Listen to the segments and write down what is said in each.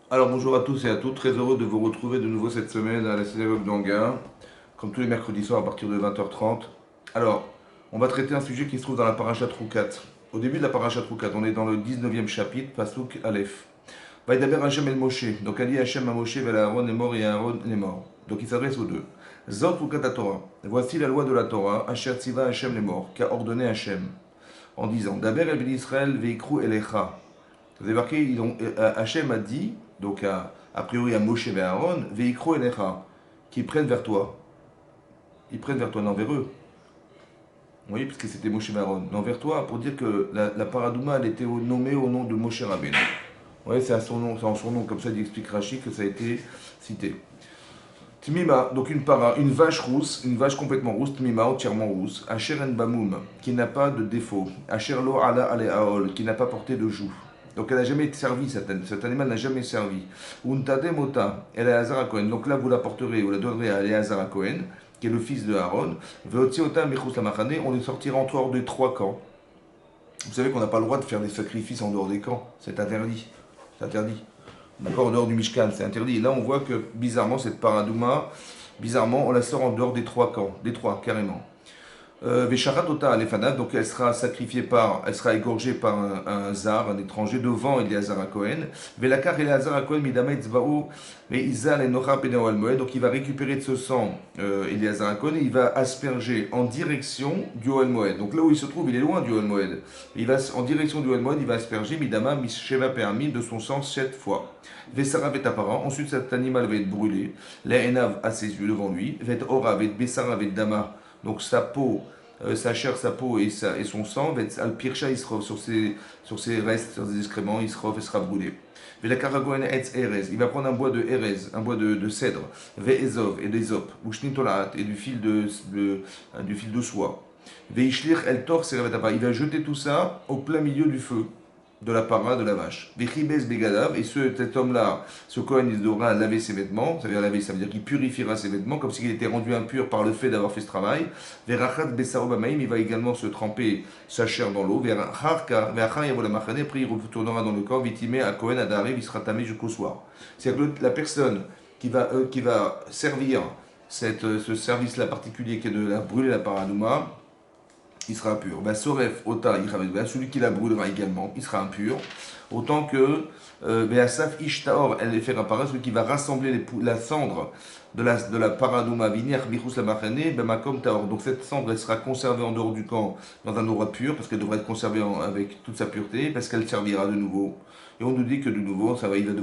Alors bonjour à tous et à toutes, très heureux de vous retrouver de nouveau cette semaine à la synagogue d'Anguin, comme tous les mercredis soirs à partir de 20h30. Alors, on va traiter un sujet qui se trouve dans la parashat Roukat. Au début de la parashat Roukat, on est dans le 19e chapitre, Pasuk Aleph. Vaïdaber Hachem el Moshe. Donc Ali Hachem à Moshe, vel Aaron est mort et Aaron est mort. Donc il s'adresse aux deux. Zot Roukat Torah. Voici la loi de la Torah, Asher Tziva Hachem les morts, qu'a ordonné Hachem, en disant Daber el Ben Israël veikru elecha. Vous avez marqué, Hachem a dit, donc a priori à Moshe et Aaron, Veikro Elecha, qu'ils prennent vers toi. Ils prennent vers toi, non vers eux. Oui, parce que c'était Moshe et Aaron. Non vers toi, pour dire que la paradouma, elle était nommée au nom de Moshe Rabbeinu. Oui, c'est en son nom, comme ça il explique Rashi que ça a été cité. Tmima, donc une vache rousse, une vache complètement rousse, Tmima, entièrement rousse. Asher en Bamoum, qui n'a pas de défaut. Asher lo ala ale aol, qui n'a pas porté de joug. Donc elle n'a jamais servi, cet animal n'a jamais servi. Untade mota, Eleazar à Cohen. Donc là vous la porterez, vous la donnerez à Eleazar à Cohen, qui est le fils de Aaron. Veotiota mechus la machane, on les sortira en dehors des trois camps. Vous savez qu'on n'a pas le droit de faire des sacrifices en dehors des camps, c'est interdit. C'est interdit. D'accord, en dehors du Mishkan, c'est interdit. Et là, on voit que bizarrement, cette paradouma, bizarrement, on la sort en dehors des trois camps, des trois, carrément. Vesharatota Alefanav, donc elle sera égorgée par un zar, un étranger, devant Eliazar à Cohen. Velakar Eliazar à Cohen, Midama Etzvao, mais Izal et Nocha Peneo Moed, donc il va récupérer de ce sang Eliazar à Cohen et il va asperger en direction du Oel Moed. Donc là où il se trouve, il est loin du Oel Moed. Il va en direction du Oel Moed, il va asperger Midama Misheva Permim de son sang 7 fois. Vesara Vetapara, ensuite cet animal va être brûlé. L'Enav à ses yeux devant lui. Vet Ora, Vet Besara, Vet Dama. Donc sa peau, sa chair, sa peau et son sang, al pircha isrov, sur ses restes, sur ses excréments, isrov et sera brûlé. La karagoen etz erez, il va prendre un bois de erez, un bois de cèdre, ve ezov et d'ezop, ou shnitolat et du fil de soie. Ve ishlir el tor il va jeter tout ça au plein milieu du feu de la para de la vache. Vechibes begadav, et cet homme-là, ce Kohen, il devra laver ses vêtements, ça veut dire laver, ça veut dire qu'il purifiera ses vêtements, comme s'il était rendu impur par le fait d'avoir fait ce travail. Verachat besaro bamaim, il va également se tremper sa chair dans l'eau. Verachar yavolamachane, après il retournera dans le corps, vitimé à Kohen adare, il sera tamé jusqu'au soir. C'est-à-dire que la personne qui va servir ce service-là particulier qui est de la brûler la paradouma, il sera impur. Ben, Soref, Ota, celui qui la brûlera également, il sera impur. Autant que Beasaf Ishtaor, elle les fait apparaître, celui qui va rassembler la cendre de la paradouma vinière, Bichus la Machane, Bemakom Taor. Donc cette cendre, elle sera conservée en dehors du camp dans un endroit pur, parce qu'elle devra être conservée avec toute sa pureté, parce qu'elle servira de nouveau. Et on nous dit que de nouveau, il va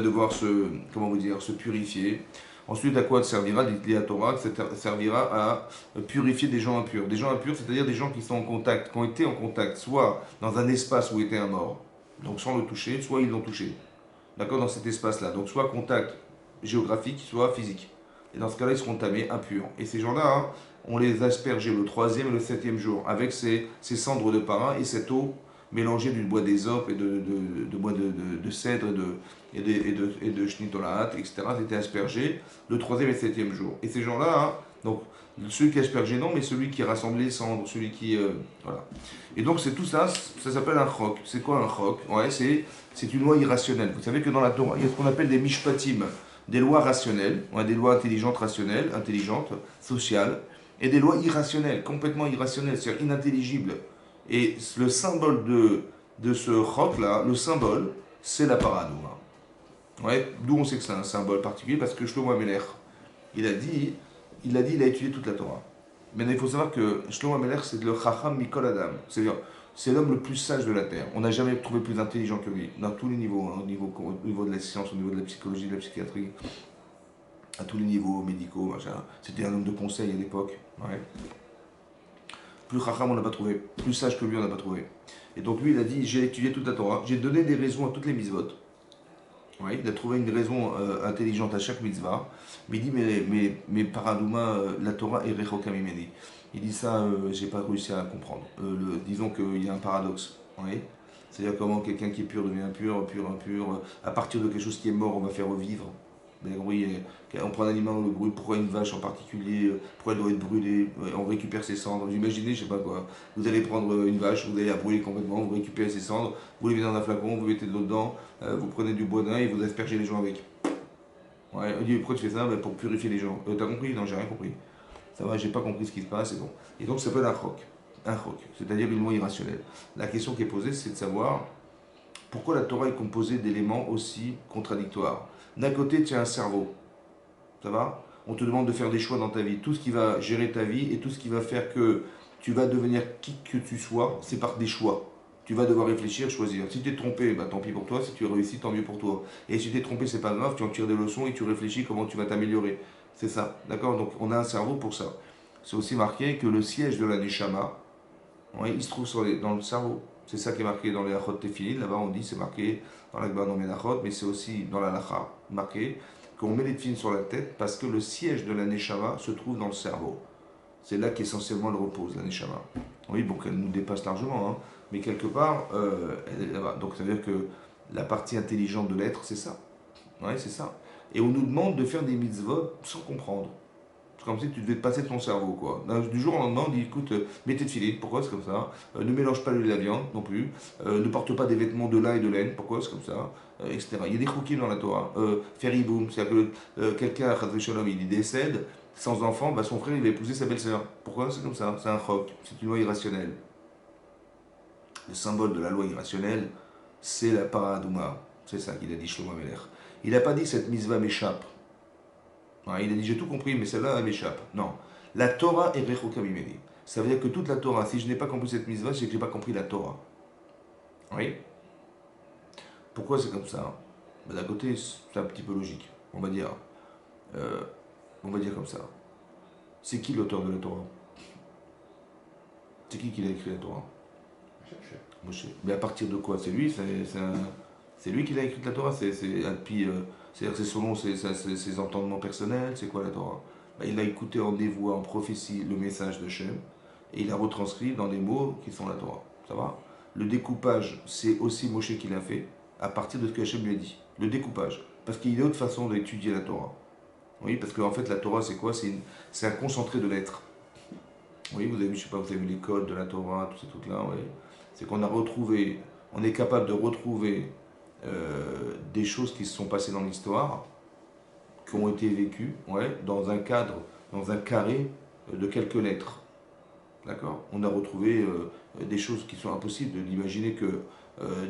devoir comment vous dire, se purifier. Ensuite, à quoi servira la Torah? Ça servira à purifier des gens impurs. Des gens impurs, c'est-à-dire des gens qui sont en contact, qui ont été en contact, soit dans un espace où était un mort, donc sans le toucher, soit ils l'ont touché. D'accord, dans cet espace-là. Donc soit contact géographique, soit physique. Et dans ce cas-là, ils seront tamés impurs. Et ces gens-là, hein, on les aspergeait le troisième et le septième jour avec ces cendres de parrain et cette eau mélangée du bois d'ésope et de bois de cèdre et de shnitolat, etc. C'était aspergé le troisième et septième jour. Et ces gens-là, hein, donc celui qui aspergeait non, mais celui qui rassemblait les cendres, celui qui voilà. Et donc c'est tout ça, ça s'appelle un chok. C'est quoi un chok? Ouais, c'est une loi irrationnelle. Vous savez que dans la Torah, il y a ce qu'on appelle des mishpatim, des lois rationnelles, ouais, des lois intelligentes, rationnelles, intelligentes, sociales, et des lois irrationnelles, complètement irrationnelles, c'est-à-dire inintelligibles. Et le symbole de ce chok-là, le symbole, c'est la paradouma. Ouais, d'où on sait que c'est un symbole particulier, parce que Shlomo Ameler, il a dit, il a étudié toute la Torah. Maintenant, il faut savoir que Shlomo Ameler, c'est le Chacham Mikol Adam. C'est-à-dire, c'est l'homme le plus sage de la Terre. On n'a jamais trouvé plus intelligent que lui, dans tous les niveaux, hein, au niveau de la science, au niveau de la psychologie, de la psychiatrie, à tous les niveaux médicaux, machin. C'était un homme de conseil à l'époque. Ouais. Plus Chacham, on n'a pas trouvé. Plus sage que lui, on n'a pas trouvé. Et donc lui, il a dit, j'ai étudié toute la Torah, j'ai donné des raisons à toutes les mitzvot. Ouais, il a trouvé une raison intelligente à chaque mitzvah. Mais il dit, mais paradouma, la Torah est rechokamimeni. Il dit ça, j'ai pas réussi à comprendre. Disons qu'il y a un paradoxe. Ouais. C'est-à-dire comment quelqu'un qui est pur devient impur, pur, impur. À partir de quelque chose qui est mort, on va faire revivre. Vous avez compris, on prend un animal, le brûle, pourquoi une vache en particulier, pourquoi elle doit être brûlée, on récupère ses cendres. Vous imaginez, je sais pas quoi, vous allez prendre une vache, vous allez la brûler complètement, vous récupérez ses cendres, vous les mettez dans un flacon, vous mettez de l'eau dedans, vous prenez du bois et vous aspergez les gens avec. Ouais, on dit pourquoi tu fais ça? Pour purifier les gens. T'as compris? Non, j'ai rien compris. Ça va, j'ai pas compris ce qui se passe, et bon. Et donc ça s'appelle un choc. Un choc, c'est-à-dire une loi irrationnelle. La question qui est posée, c'est de savoir pourquoi la Torah est composée d'éléments aussi contradictoires. D'un côté, tu as un cerveau, ça va? On te demande de faire des choix dans ta vie. Tout ce qui va gérer ta vie et tout ce qui va faire que tu vas devenir qui que tu sois, c'est par des choix. Tu vas devoir réfléchir, choisir. Si tu es trompé, bah, tant pis pour toi. Si tu réussis, tant mieux pour toi. Et si tu es trompé, c'est pas grave. Tu en tires des leçons et tu réfléchis comment tu vas t'améliorer. C'est ça, d'accord? Donc on a un cerveau pour ça. C'est aussi marqué que le siège de la Neshama, ouais, il se trouve dans le cerveau. C'est ça qui est marqué dans les Achot Tefillin. Là-bas, on dit, c'est marqué dans la Gemara non Menachot, mais c'est aussi dans la Lacha, marqué qu'on met les tefillin sur la tête parce que le siège de la Neshama se trouve dans le cerveau. C'est là qu'essentiellement elle repose, la Neshama. Oui, bon, qu'elle nous dépasse largement, hein, mais quelque part, elle est là-bas. Donc, ça veut dire que la partie intelligente de l'être, c'est ça. Oui, c'est ça. Et on nous demande de faire des mitzvot sans comprendre. C'est comme si tu devais te passer de ton cerveau, quoi. Du jour au lendemain, on dit, écoute, mettez de filet, pourquoi c'est comme ça? Ne mélange pas le lait et la viande, non plus. Ne porte pas des vêtements de lin et de laine, pourquoi c'est comme ça? Etc. Il y a des choukim dans la Torah. Faire iboum, c'est-à-dire que quelqu'un, il décède, sans enfant, bah, son frère, il va épouser sa belle-sœur. Pourquoi c'est comme ça? C'est un chok, c'est une loi irrationnelle. Le symbole de la loi irrationnelle, c'est la paradouma. C'est ça qu'il a dit Shlomo Ameler. Il n'a pas dit cette mitzvah m'échappe. Ouais, il a dit j'ai tout compris, mais celle-là, elle m'échappe. Non. La Torah est rechoka mimeni. Ça veut dire que toute la Torah, si je n'ai pas compris cette mitzvah, c'est que je n'ai pas compris la Torah. Oui. Pourquoi c'est comme ça? Ben, d'un côté, c'est un petit peu logique. Euh, on va dire comme ça. C'est qui l'auteur de la Torah? C'est qui l'a écrit la Torah? Moshe. Mais à partir de quoi? C'est lui, c'est lui qui l'a écrit la Torah. C'est-à-dire que c'est selon ses entendements personnels. C'est quoi la Torah? Ben, il a écouté en dévoie, en prophétie, le message de Shem, et il a retranscrit dans des mots qui sont la Torah. Ça va? Le découpage, c'est aussi Moshe qui l'a fait, à partir de ce que Hachem lui a dit. Le découpage. Parce qu'il y a une autre façon d'étudier la Torah. Oui, parce qu'en fait, la Torah, c'est quoi? C'est un concentré de lettres. Oui, vous avez vu, je sais pas, vous avez vu les codes de la Torah, tous ces trucs-là, ouais. C'est qu'on a retrouvé, on est capable de retrouver des choses qui se sont passées dans l'histoire, qui ont été vécues, ouais, dans un cadre, dans un carré de quelques lettres. D'accord? On a retrouvé des choses qui sont impossibles. D'imaginer que,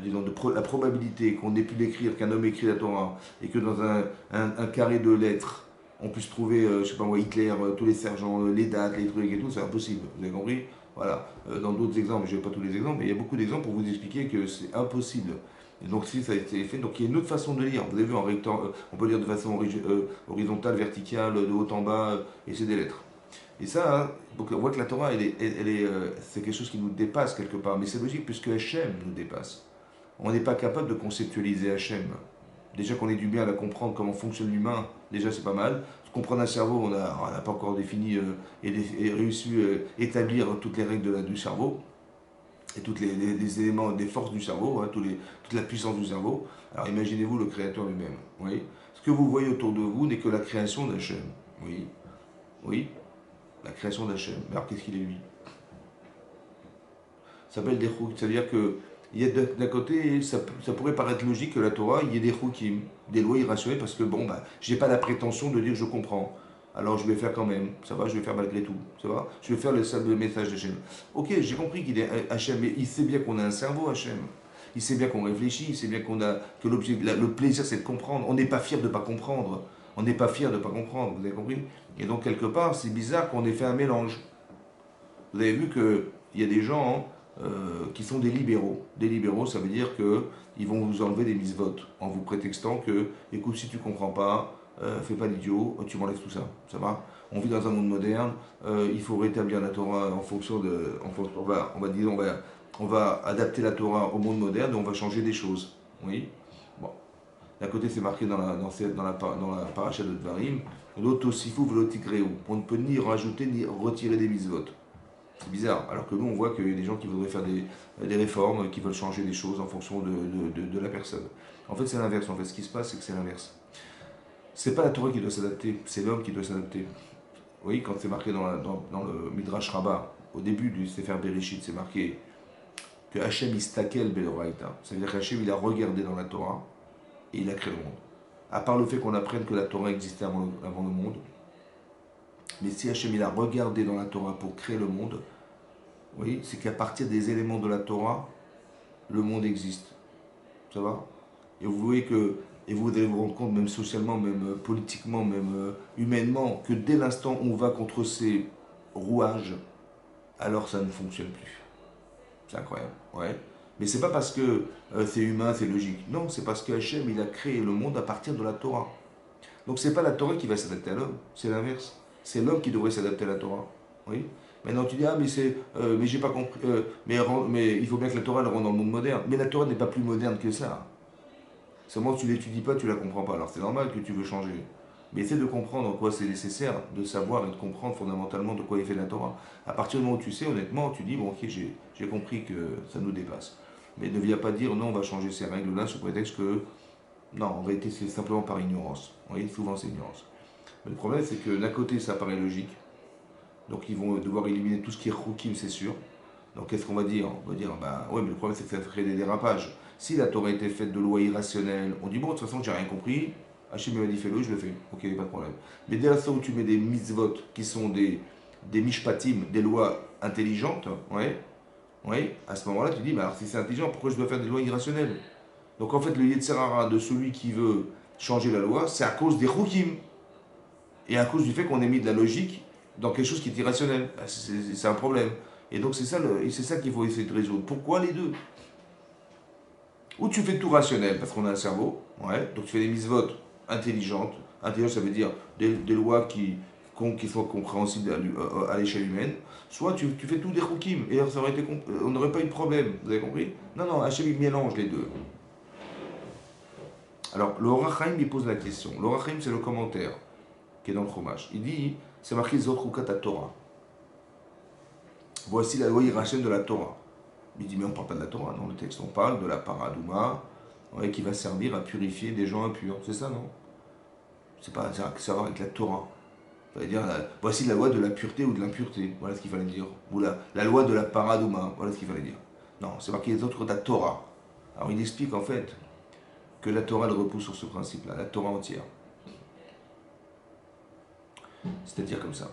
disons, la probabilité qu'on ait pu l'écrire, qu'un homme écrit la Torah, et que dans un carré de lettres, on puisse trouver, je sais pas moi, Hitler, tous les sergents, les dates, les trucs et tout, c'est impossible. Vous avez compris? Voilà. Dans d'autres exemples, je n'ai pas tous les exemples, mais il y a beaucoup d'exemples pour vous expliquer que c'est impossible. Et donc si ça a été fait, donc il y a une autre façon de lire. Vous avez vu, en rectangle, on peut lire de façon horizontale, verticale, de haut en bas, et c'est des lettres. Et ça, hein, donc on voit que la Torah, c'est quelque chose qui nous dépasse quelque part. Mais c'est logique puisque Hachem nous dépasse. On n'est pas capable de conceptualiser Hachem. Déjà qu'on ait du bien à la comprendre comment fonctionne l'humain, déjà c'est pas mal. Comprendre un cerveau, on n'a pas encore défini et réussi à établir toutes les règles du cerveau et tous les éléments des forces du cerveau, hein, toute la puissance du cerveau. Alors imaginez-vous le créateur lui-même. Oui. Ce que vous voyez autour de vous n'est que la création d'Hachem. Oui. Oui. La création d'Hachem. Mais alors qu'est-ce qu'il est lui? Ça s'appelle des chouks. C'est-à-dire que d'un côté, ça pourrait paraître logique que la Torah, il y ait des choukim, des lois irrationnelles, parce que bon, bah, j'ai pas la prétention de dire je comprends. Alors je vais faire quand même, ça va, je vais faire malgré tout, ça va, je vais faire le message d'Hachem. Ok, j'ai compris qu'il est Hachem, mais il sait bien qu'on a un cerveau, Hachem. Il sait bien qu'on réfléchit, il sait bien que le plaisir c'est de comprendre. On n'est pas fier de ne pas comprendre. On n'est pas fier de ne pas comprendre, vous avez compris? Et donc quelque part, c'est bizarre qu'on ait fait un mélange. Vous avez vu qu'il y a des gens qui sont des libéraux. Des libéraux, ça veut dire qu'ils vont vous enlever des mitzvot en vous prétextant que, écoute, si tu ne comprends pas, fais pas l'idiot, tu m'enlèves tout ça. Ça va? On vit dans un monde moderne, il faut rétablir la Torah en fonction de. On va adapter la Torah au monde moderne et on va changer des choses. Oui? Bon. D'un côté, c'est marqué dans la paracha de Dvarim, l'autre aussi fou, on ne peut ni rajouter ni retirer des mitzvot. C'est bizarre, alors que nous on voit qu'il y a des gens qui voudraient faire des réformes, qui veulent changer des choses en fonction de la personne. En fait c'est l'inverse, en fait ce qui se passe c'est que c'est l'inverse. C'est pas la Torah qui doit s'adapter, c'est l'homme qui doit s'adapter. Vous voyez, quand c'est marqué dans le Midrash Rabbah, au début du Sefer Bereshit, c'est marqué que Hachem istakel beloraita. Ça veut dire qu'Hachem il a regardé dans la Torah et il a créé le monde. À part le fait qu'on apprenne que la Torah existait avant le monde, mais si Hachem il a regardé dans la Torah pour créer le monde, oui, c'est qu'à partir des éléments de la Torah, le monde existe. Ça va? Et vous voyez que, et vous allez vous rendre compte, même socialement, même politiquement, même humainement, que dès l'instant où on va contre ces rouages, alors ça ne fonctionne plus. C'est incroyable, ouais. Mais c'est pas parce que c'est humain, c'est logique. Non, c'est parce que Hachem, il a créé le monde à partir de la Torah. Donc c'est pas la Torah qui va s'adapter à l'homme, c'est l'inverse. C'est l'homme qui devrait s'adapter à la Torah. Oui. Maintenant tu dis ah mais j'ai pas compris mais il faut bien que la Torah elle rentre dans le monde moderne. Mais la Torah n'est pas plus moderne que ça. Seulement tu l'étudies pas, tu la comprends pas. Alors c'est normal que tu veux changer. Mais essaie de comprendre en quoi c'est nécessaire de savoir et de comprendre fondamentalement de quoi est fait la Torah. À partir du moment où tu sais, honnêtement, tu dis bon ok j'ai compris que ça nous dépasse. Mais ne viens pas dire non on va changer ces règles là sous prétexte que non en réalité c'est simplement par ignorance. Vous voyez souvent c'est ignorance. Mais le problème c'est que d'un côté ça paraît logique. Donc ils vont devoir éliminer tout ce qui est Rukim, c'est sûr. Donc qu'est-ce qu'on va dire? On va dire, bah ouais, mais le problème c'est que ça crée des dérapages. Si la Torah était faite de lois irrationnelles, on dit bon, de toute façon j'ai rien compris, Hachem m'a dit fais-le, je le fais. Ok, pas de problème. Mais dès l'instant où tu mets des mitzvot qui sont des mishpatim, des lois intelligentes, ouais, ouais, à ce moment-là tu dis, bah alors si c'est intelligent, pourquoi je dois faire des lois irrationnelles? Donc en fait le Yetzirara de celui qui veut changer la loi, c'est à cause des Rukim. Et à cause du fait qu'on ait mis de la logique dans quelque chose qui est irrationnel. C'est un problème. Et donc c'est ça qu'il faut essayer de résoudre. Pourquoi les deux? Ou tu fais tout rationnel, parce qu'on a un cerveau, ouais, donc tu fais des mises-votes intelligentes. Intelligent, ça veut dire des lois qui soient compréhensibles à l'échelle humaine. Soit tu fais tout des roukim, et alors on n'aurait pas eu de problème, vous avez compris? Non, non, Hachem il mélange les deux. Alors, le Orach Chaim, il pose la question. Le Orach Chaim, c'est le commentaire qui est dans le fromage. Il dit, c'est marqué Zotrukat à Torah. Voici la loi irrationnelle de la Torah. Il dit, mais on ne parle pas de la Torah, non, le texte, on parle de la paradouma, ouais, qui va servir à purifier des gens impurs. C'est ça, non? C'est pas ça va avec la Torah. Ça veut dire, voici la loi de la pureté ou de l'impureté. Voilà ce qu'il fallait dire. Ou la loi de la paradouma. Voilà ce qu'il fallait dire. Non, c'est marqué les autres de la Torah. Alors il explique en fait que la Torah elle repose sur ce principe-là, la Torah entière. C'est-à-dire comme ça.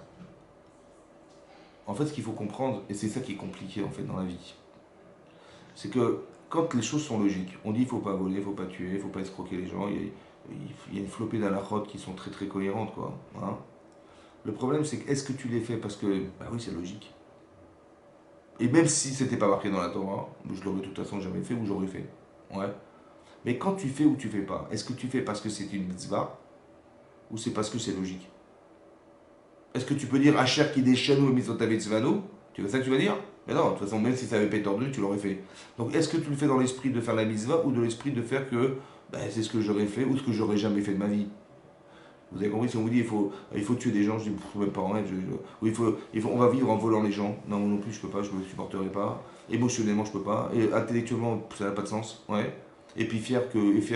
En fait, ce qu'il faut comprendre, et c'est ça qui est compliqué en fait dans la vie, c'est que quand les choses sont logiques, on dit il ne faut pas voler, il ne faut pas tuer, il ne faut pas escroquer les gens, il y a une flopée d'alakhot qui sont très très cohérentes, quoi. Hein. Le problème, c'est que est-ce que tu les fais parce que, bah oui, c'est logique. Et même si c'était pas marqué dans la Torah, je l'aurais de toute façon jamais fait ou j'aurais fait. Ouais. Mais quand tu fais ou tu fais pas, est-ce que tu fais parce que c'est une mitzvah ou c'est parce que c'est logique? Est-ce que tu peux dire Asher qui déchaîne ou mitzvot. Tu vois ça que tu vas dire? Mais non, de toute façon, même si ça avait pas été ordonné, tu l'aurais fait. Donc est-ce que tu le fais dans l'esprit de faire la mitzvah ou de l'esprit de faire que ben, c'est ce que j'aurais fait ou ce que j'aurais jamais fait de ma vie? Vous avez compris, si on vous dit il faut tuer des gens, je dis même pas en rêve, ou on va vivre en volant les gens. Non, moi non plus, je peux pas, je me supporterai pas. Émotionnellement, je peux pas. Et intellectuellement, ça n'a pas de sens. Ouais. Et puis fier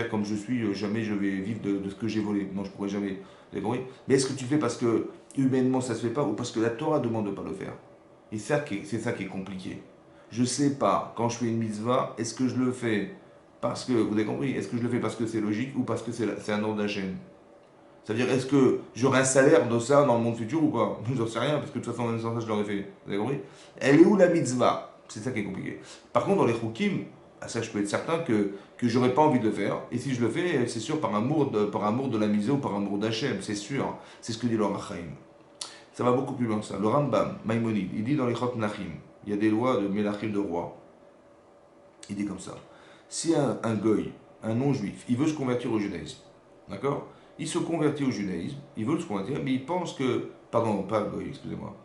comme je suis, jamais je vais vivre de ce que j'ai volé. Non, je pourrais jamais. Vous avez compris? Mais est-ce que tu le fais parce que humainement ça se fait pas ou parce que la Torah demande de pas le faire? Et c'est ça qui est compliqué. Je sais pas, quand je fais une mitzvah, est-ce que je le fais parce que, vous avez compris, est-ce que je le fais parce que c'est logique ou parce que c'est un ordre d'Hachem? Ça veut dire, est-ce que j'aurai un salaire de ça dans le monde futur ou pas? J'en sais rien, parce que de toute façon, même sans ça, je l'aurais fait. Vous avez compris? Elle est où la mitzvah? C'est ça qui est compliqué. Par contre, dans les chukim, ça, je peux être certain que j'aurais pas envie de le faire. Et si je le fais, c'est sûr par amour de la mitzvah ou par amour d'Hachem, c'est sûr. C'est ce que dit le Rachaim. Ça va beaucoup plus loin que ça. Le Rambam, Maïmonide, il dit dans les Chot Nachim, il y a des lois de Melachim de roi. Il dit comme ça. Si un goy, un non-juif, il veut se convertir au judaïsme, d'accord? Il se convertit au judaïsme, il veut se convertir, mais il pense que. Pardon, pas un goy, excusez-moi.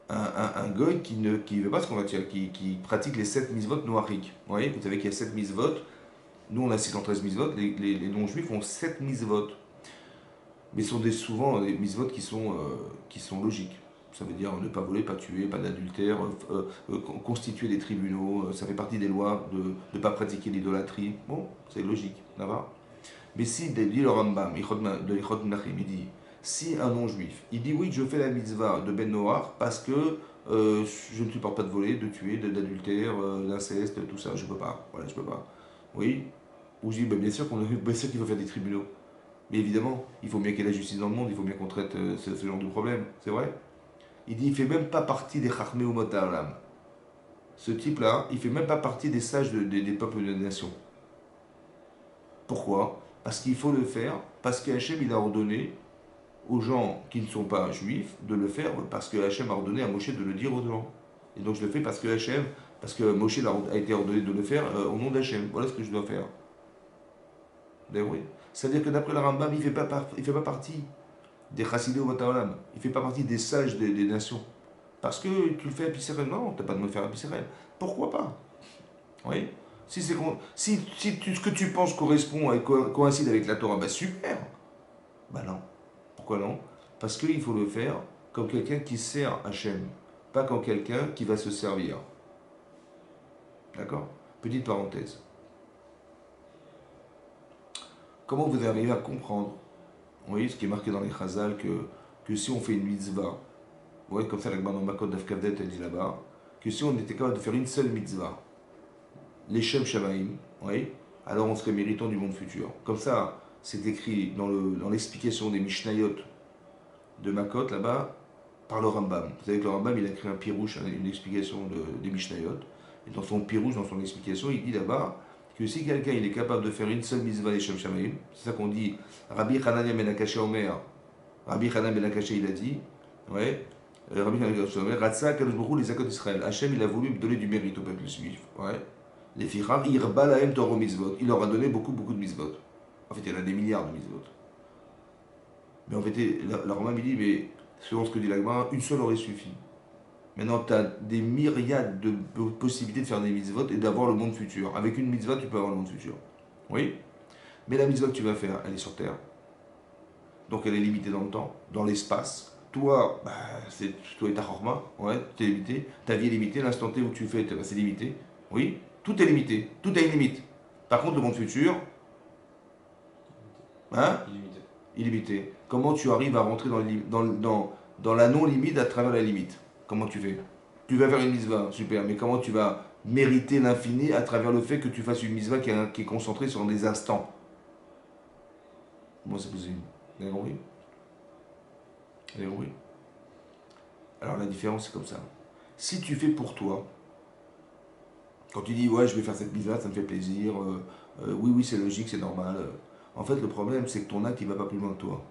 Un goy qui ne veut pas se convertir, qui pratique les 7 mitzvot noachiques. Vous voyez, vous savez qu'il y a 7 mitzvot. Nous, on a 613 mitzvot, les non-juifs ont 7 mitzvot. Mais ce sont souvent des mitzvot qui sont logiques. Ça veut dire ne pas voler, pas tuer, pas d'adultère, constituer des tribunaux, ça fait partie des lois de ne pas pratiquer l'idolâtrie. Bon, c'est logique, d'accord? Mais si, dit le Rambam, de l'Ichot Menachem, il dit, si un non-juif, il dit oui, je fais la mitzvah de Ben Noach parce que je ne supporte pas de voler, de tuer, d'adultère, d'inceste, tout ça, je peux pas. Voilà, je peux pas. Oui. Ou je dis, bien sûr bien sûr qu'il faut faire des tribunaux. Mais évidemment, il faut bien qu'il y ait la justice dans le monde, il faut bien qu'on traite ce genre de problème, c'est vrai. Il dit, il fait même pas partie des Chachmei Umot Ha'olam. Ce type-là, il fait même pas partie des sages des peuples de la nation. Pourquoi? Parce qu'il faut le faire, parce que Hachem il a ordonné aux gens qui ne sont pas juifs de le faire, parce que Hachem a ordonné à Moshe de le dire aux gens. Et donc je le fais parce que Moshe a été ordonné de le faire au nom d'Hachem. Voilà ce que je dois faire. D'ailleurs, oui. C'est-à-dire que d'après le Rambam, il fait pas partie des Chassidé ou Olam. Il ne fait pas partie des sages des nations. Parce que tu le fais à Pisserel. Non, tu n'as pas de me le faire à Pisserel. Pourquoi pas? Oui. Si ce que tu penses correspond et coïncide avec la Torah, bah super. Bah non. Pourquoi non? Parce qu'il faut le faire comme quelqu'un qui sert Hachem, pas comme quelqu'un qui va se servir. D'accord? Petite parenthèse. Comment vous arrivez à comprendre, vous voyez ce qui est marqué dans les Chazal, que si on fait une mitzvah, vous voyez comme ça la Gemara dans Makot d'Afkavdet elle dit là-bas, que si on était capable de faire une seule mitzvah, les Shem Shamaim, oui, alors on serait méritant du monde futur. Comme ça, c'est écrit dans l'explication des Mishnayot de Makot là-bas, par le Rambam. Vous savez que le Rambam, il a écrit un pirouche, une explication des Mishnayot. Et dans son pirouche, dans son explication, il dit là-bas que si quelqu'un il est capable de faire une seule mitzvah les Shem Shamaim, c'est ça qu'on dit, Rabbi Hanania ben Akashi Omer, Rabbi Hanan ben Akashi il a dit, ouais, Rabbi Hanan ben Akashi Omer, Ratsa Kadosh Baruch Hu les Zakot d'Israël. Hachem il a voulu donner du mérite au peuple juif, ouais. Les Fichar, Irba Lahem Toro Mitzvot. Il leur a donné beaucoup de mitzvot. En fait, il y en a des milliards de mitzvot. Mais en fait, le Rambam il dit, mais selon ce que dit l'Agma, une seule aurait suffi. Maintenant, tu as des myriades de possibilités de faire des mitzvot et d'avoir le monde futur. Avec une mitzvah, tu peux avoir le monde futur. Oui. Mais la mitzvah que tu vas faire, elle est sur Terre. Donc elle est limitée dans le temps, dans l'espace. Toi, toi et ta chorma, ouais, tu es limité. Ta vie est limitée, l'instant T où tu fais, c'est limité. Oui. Tout est limité. Tout a une limite. Par contre, le monde futur, hein? Illimité. Illimité. Comment tu arrives à rentrer dans la non-limite à travers la limite? Comment tu fais? Tu vas faire une mitzvah, super, mais comment tu vas mériter l'infini à travers le fait que tu fasses une mitzvah qui est concentrée sur des instants? Comment c'est possible? Vous avez compris? Vous avez compris? Alors la différence c'est comme ça. Si tu fais pour toi, quand tu dis ouais je vais faire cette mitzvah, ça me fait plaisir, oui c'est logique, c'est normal. En fait le problème c'est que ton acte il va pas plus loin que toi.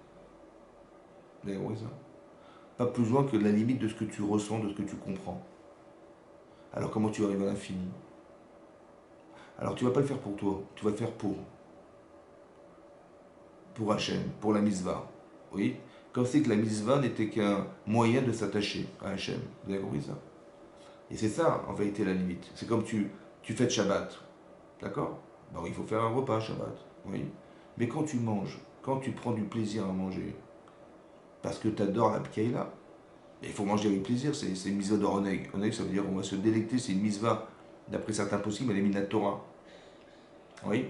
Vous avez compris ça? Pas plus loin que la limite de ce que tu ressens, de ce que tu comprends. Alors comment tu arrives à l'infini? Alors tu vas pas le faire pour toi, tu vas le faire pour Hachem, pour la mitzvah. Oui? Comme c'est que la mitzvah n'était qu'un moyen de s'attacher à Hachem. Vous avez compris ça? Et c'est ça en vérité la limite. C'est comme tu fais de Shabbat. D'accord? Bon, il faut faire un repas Shabbat. Oui? Mais quand tu manges, quand tu prends du plaisir à manger, parce que tu adores la pkaïla, il faut manger avec plaisir, c'est une mitzvah de Roneg. Roneg, ça veut dire qu'on va se délecter, c'est une mitzvah, d'après certains possibles, elle est minatora. Oui?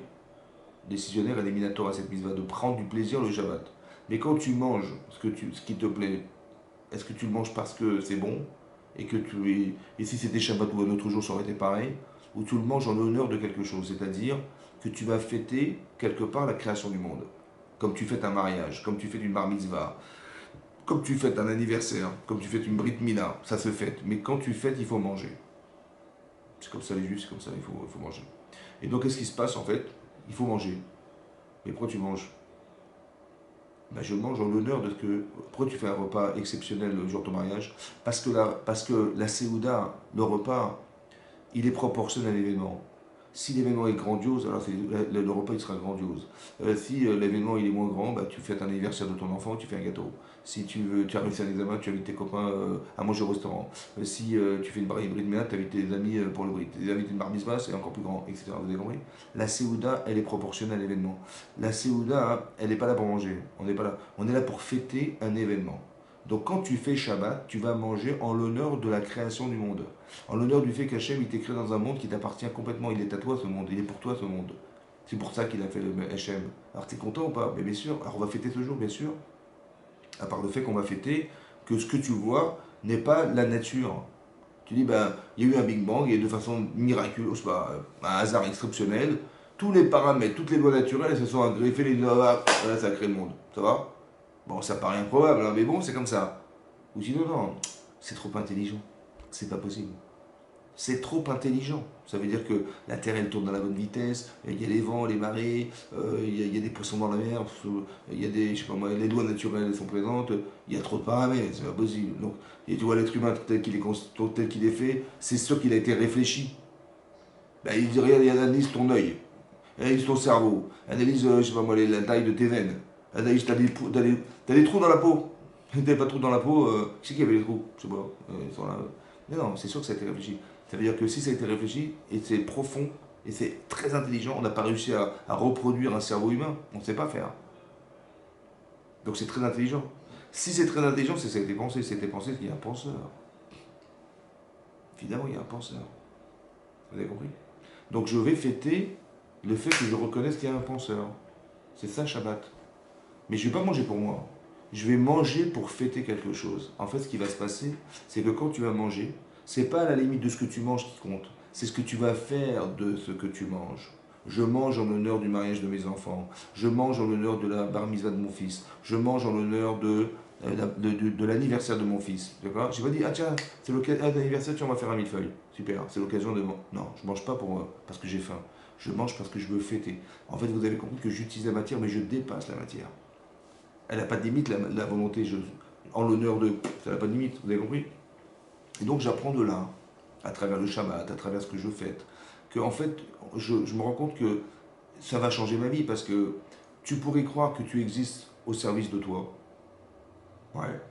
Décisionnaire, elle est minatora, cette mitzvah, de prendre du plaisir le Shabbat. Mais quand tu manges ce qui te plaît, est-ce que tu le manges parce que c'est bon et si c'était Shabbat ou un autre jour, ça aurait été pareil, ou tu le manges en honneur de quelque chose, c'est-à-dire que tu vas fêter quelque part la création du monde. Comme tu fêtes un mariage, comme tu fêtes une bar mitzvah, comme tu fêtes un anniversaire, comme tu fêtes une brit mila, ça se fête. Mais quand tu fêtes, il faut manger. C'est comme ça les juifs, c'est comme ça, il faut manger. Et donc qu'est-ce qui se passe en fait? Il faut manger. Mais pourquoi tu manges? Ben, je mange en l'honneur de ce que. Pourquoi tu fais un repas exceptionnel le jour de ton mariage? Parce que la Séouda, le repas, il est proportionnel à l'événement. Si l'événement est grandiose, alors le repas il sera grandiose. Si l'événement il est moins grand, bah, tu fêtes un anniversaire de ton enfant, tu fais un gâteau. Si tu as réussi un examen, tu invites tes copains à manger au restaurant. Si tu fais une brit mila, tu invites tes amis pour le brit. Tu invites une bar mitzvah, c'est encore plus grand, etc. Vous avez compris? La Séouda, elle est proportionnelle à l'événement. La Séouda, elle n'est pas là pour manger. On n'est pas là. On est là pour fêter un événement. Donc quand tu fais Shabbat, tu vas manger en l'honneur de la création du monde. En l'honneur du fait qu'Hachem il t'est créé dans un monde qui t'appartient complètement. Il est à toi ce monde, il est pour toi ce monde. C'est pour ça qu'il a fait le HM. Alors t'es content ou pas? Mais bien sûr. Alors on va fêter ce jour, bien sûr. À part le fait qu'on va fêter que ce que tu vois n'est pas la nature. Tu dis, ben, il y a eu un Big Bang et de façon miraculeuse, pas, un hasard exceptionnel, tous les paramètres, toutes les lois naturelles elles se sont agreffées, les voilà, ça a créé le monde. Ça va? Bon, ça paraît improbable, hein, mais bon, c'est comme ça. Ou sinon, non, c'est trop intelligent. C'est pas possible. C'est trop intelligent. Ça veut dire que la Terre, elle tourne dans la bonne vitesse, il y a les vents, les marées, il y a des poissons dans la mer, il y a des, je sais pas moi, les lois naturelles elles sont présentes, il y a trop de paramètres, c'est pas possible. Donc, et tu vois, l'être humain tel qu'il est fait, c'est sûr qu'il a été réfléchi. Ben, il dit, regarde, il analyse ton œil, analyse ton cerveau, analyse, je sais pas moi, la taille de tes veines, analyse, t'as des trous dans la peau. T'avais pas de trous dans la peau, qui c'est qui avait les trous? Je sais pas, ils sont là. Mais non, c'est sûr que ça a été réfléchi. Ça veut dire que si ça a été réfléchi, et c'est profond, et c'est très intelligent, on n'a pas réussi à reproduire un cerveau humain, on ne sait pas faire. Donc c'est très intelligent. Si c'est très intelligent, c'est que ça a été pensé. C'était pensé, c'est qu'il y a un penseur. Évidemment, il y a un penseur. Vous avez compris? Donc je vais fêter le fait que je reconnaisse qu'il y a un penseur. C'est ça Shabbat. Mais je ne vais pas manger pour moi. Je vais manger pour fêter quelque chose. En fait, ce qui va se passer, c'est que quand tu vas manger, c'est pas à la limite de ce que tu manges qui compte. C'est ce que tu vas faire de ce que tu manges. Je mange en l'honneur du mariage de mes enfants. Je mange en l'honneur de la bar mitzvah de mon fils. Je mange en l'honneur de l'anniversaire de mon fils. D'accord? J'ai pas dit, ah tiens, c'est l'occasion d'anniversaire, tiens, on va faire un millefeuille. Super, c'est l'occasion de. Non, je mange pas parce que j'ai faim. Je mange parce que je veux fêter. En fait, vous avez compris que j'utilise la matière, mais je dépasse la matière. Elle n'a pas de limite, la volonté, en l'honneur de. Ça n'a pas de limite, vous avez compris? Et donc j'apprends de là, à travers le Shabbat, à travers ce que je fête, que en fait, je me rends compte que ça va changer ma vie, parce que tu pourrais croire que tu existes au service de toi. Ouais.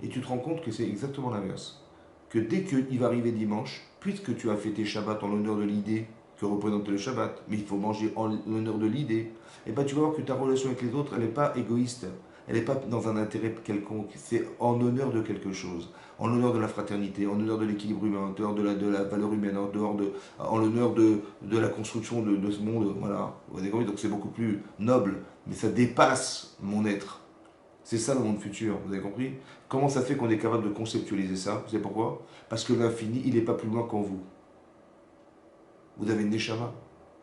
Et tu te rends compte que c'est exactement l'inverse. Que dès qu'il va arriver dimanche, puisque tu as fêté Shabbat en l'honneur de l'idée que représente le Shabbat, mais il faut manger en l'honneur de l'idée, et bien tu vas voir que ta relation avec les autres, elle n'est pas égoïste. Elle n'est pas dans un intérêt quelconque. C'est en honneur de quelque chose. En l'honneur de la fraternité, en l'honneur de l'équilibre humain, en l'honneur de la valeur humaine, en l'honneur de la construction de ce monde. Voilà. Vous avez compris? Donc c'est beaucoup plus noble, mais ça dépasse mon être. C'est ça le monde futur, vous avez compris? Comment ça fait qu'on est capable de conceptualiser ça? Vous savez pourquoi? Parce que l'infini, il n'est pas plus loin qu'en vous. Vous avez une neshama,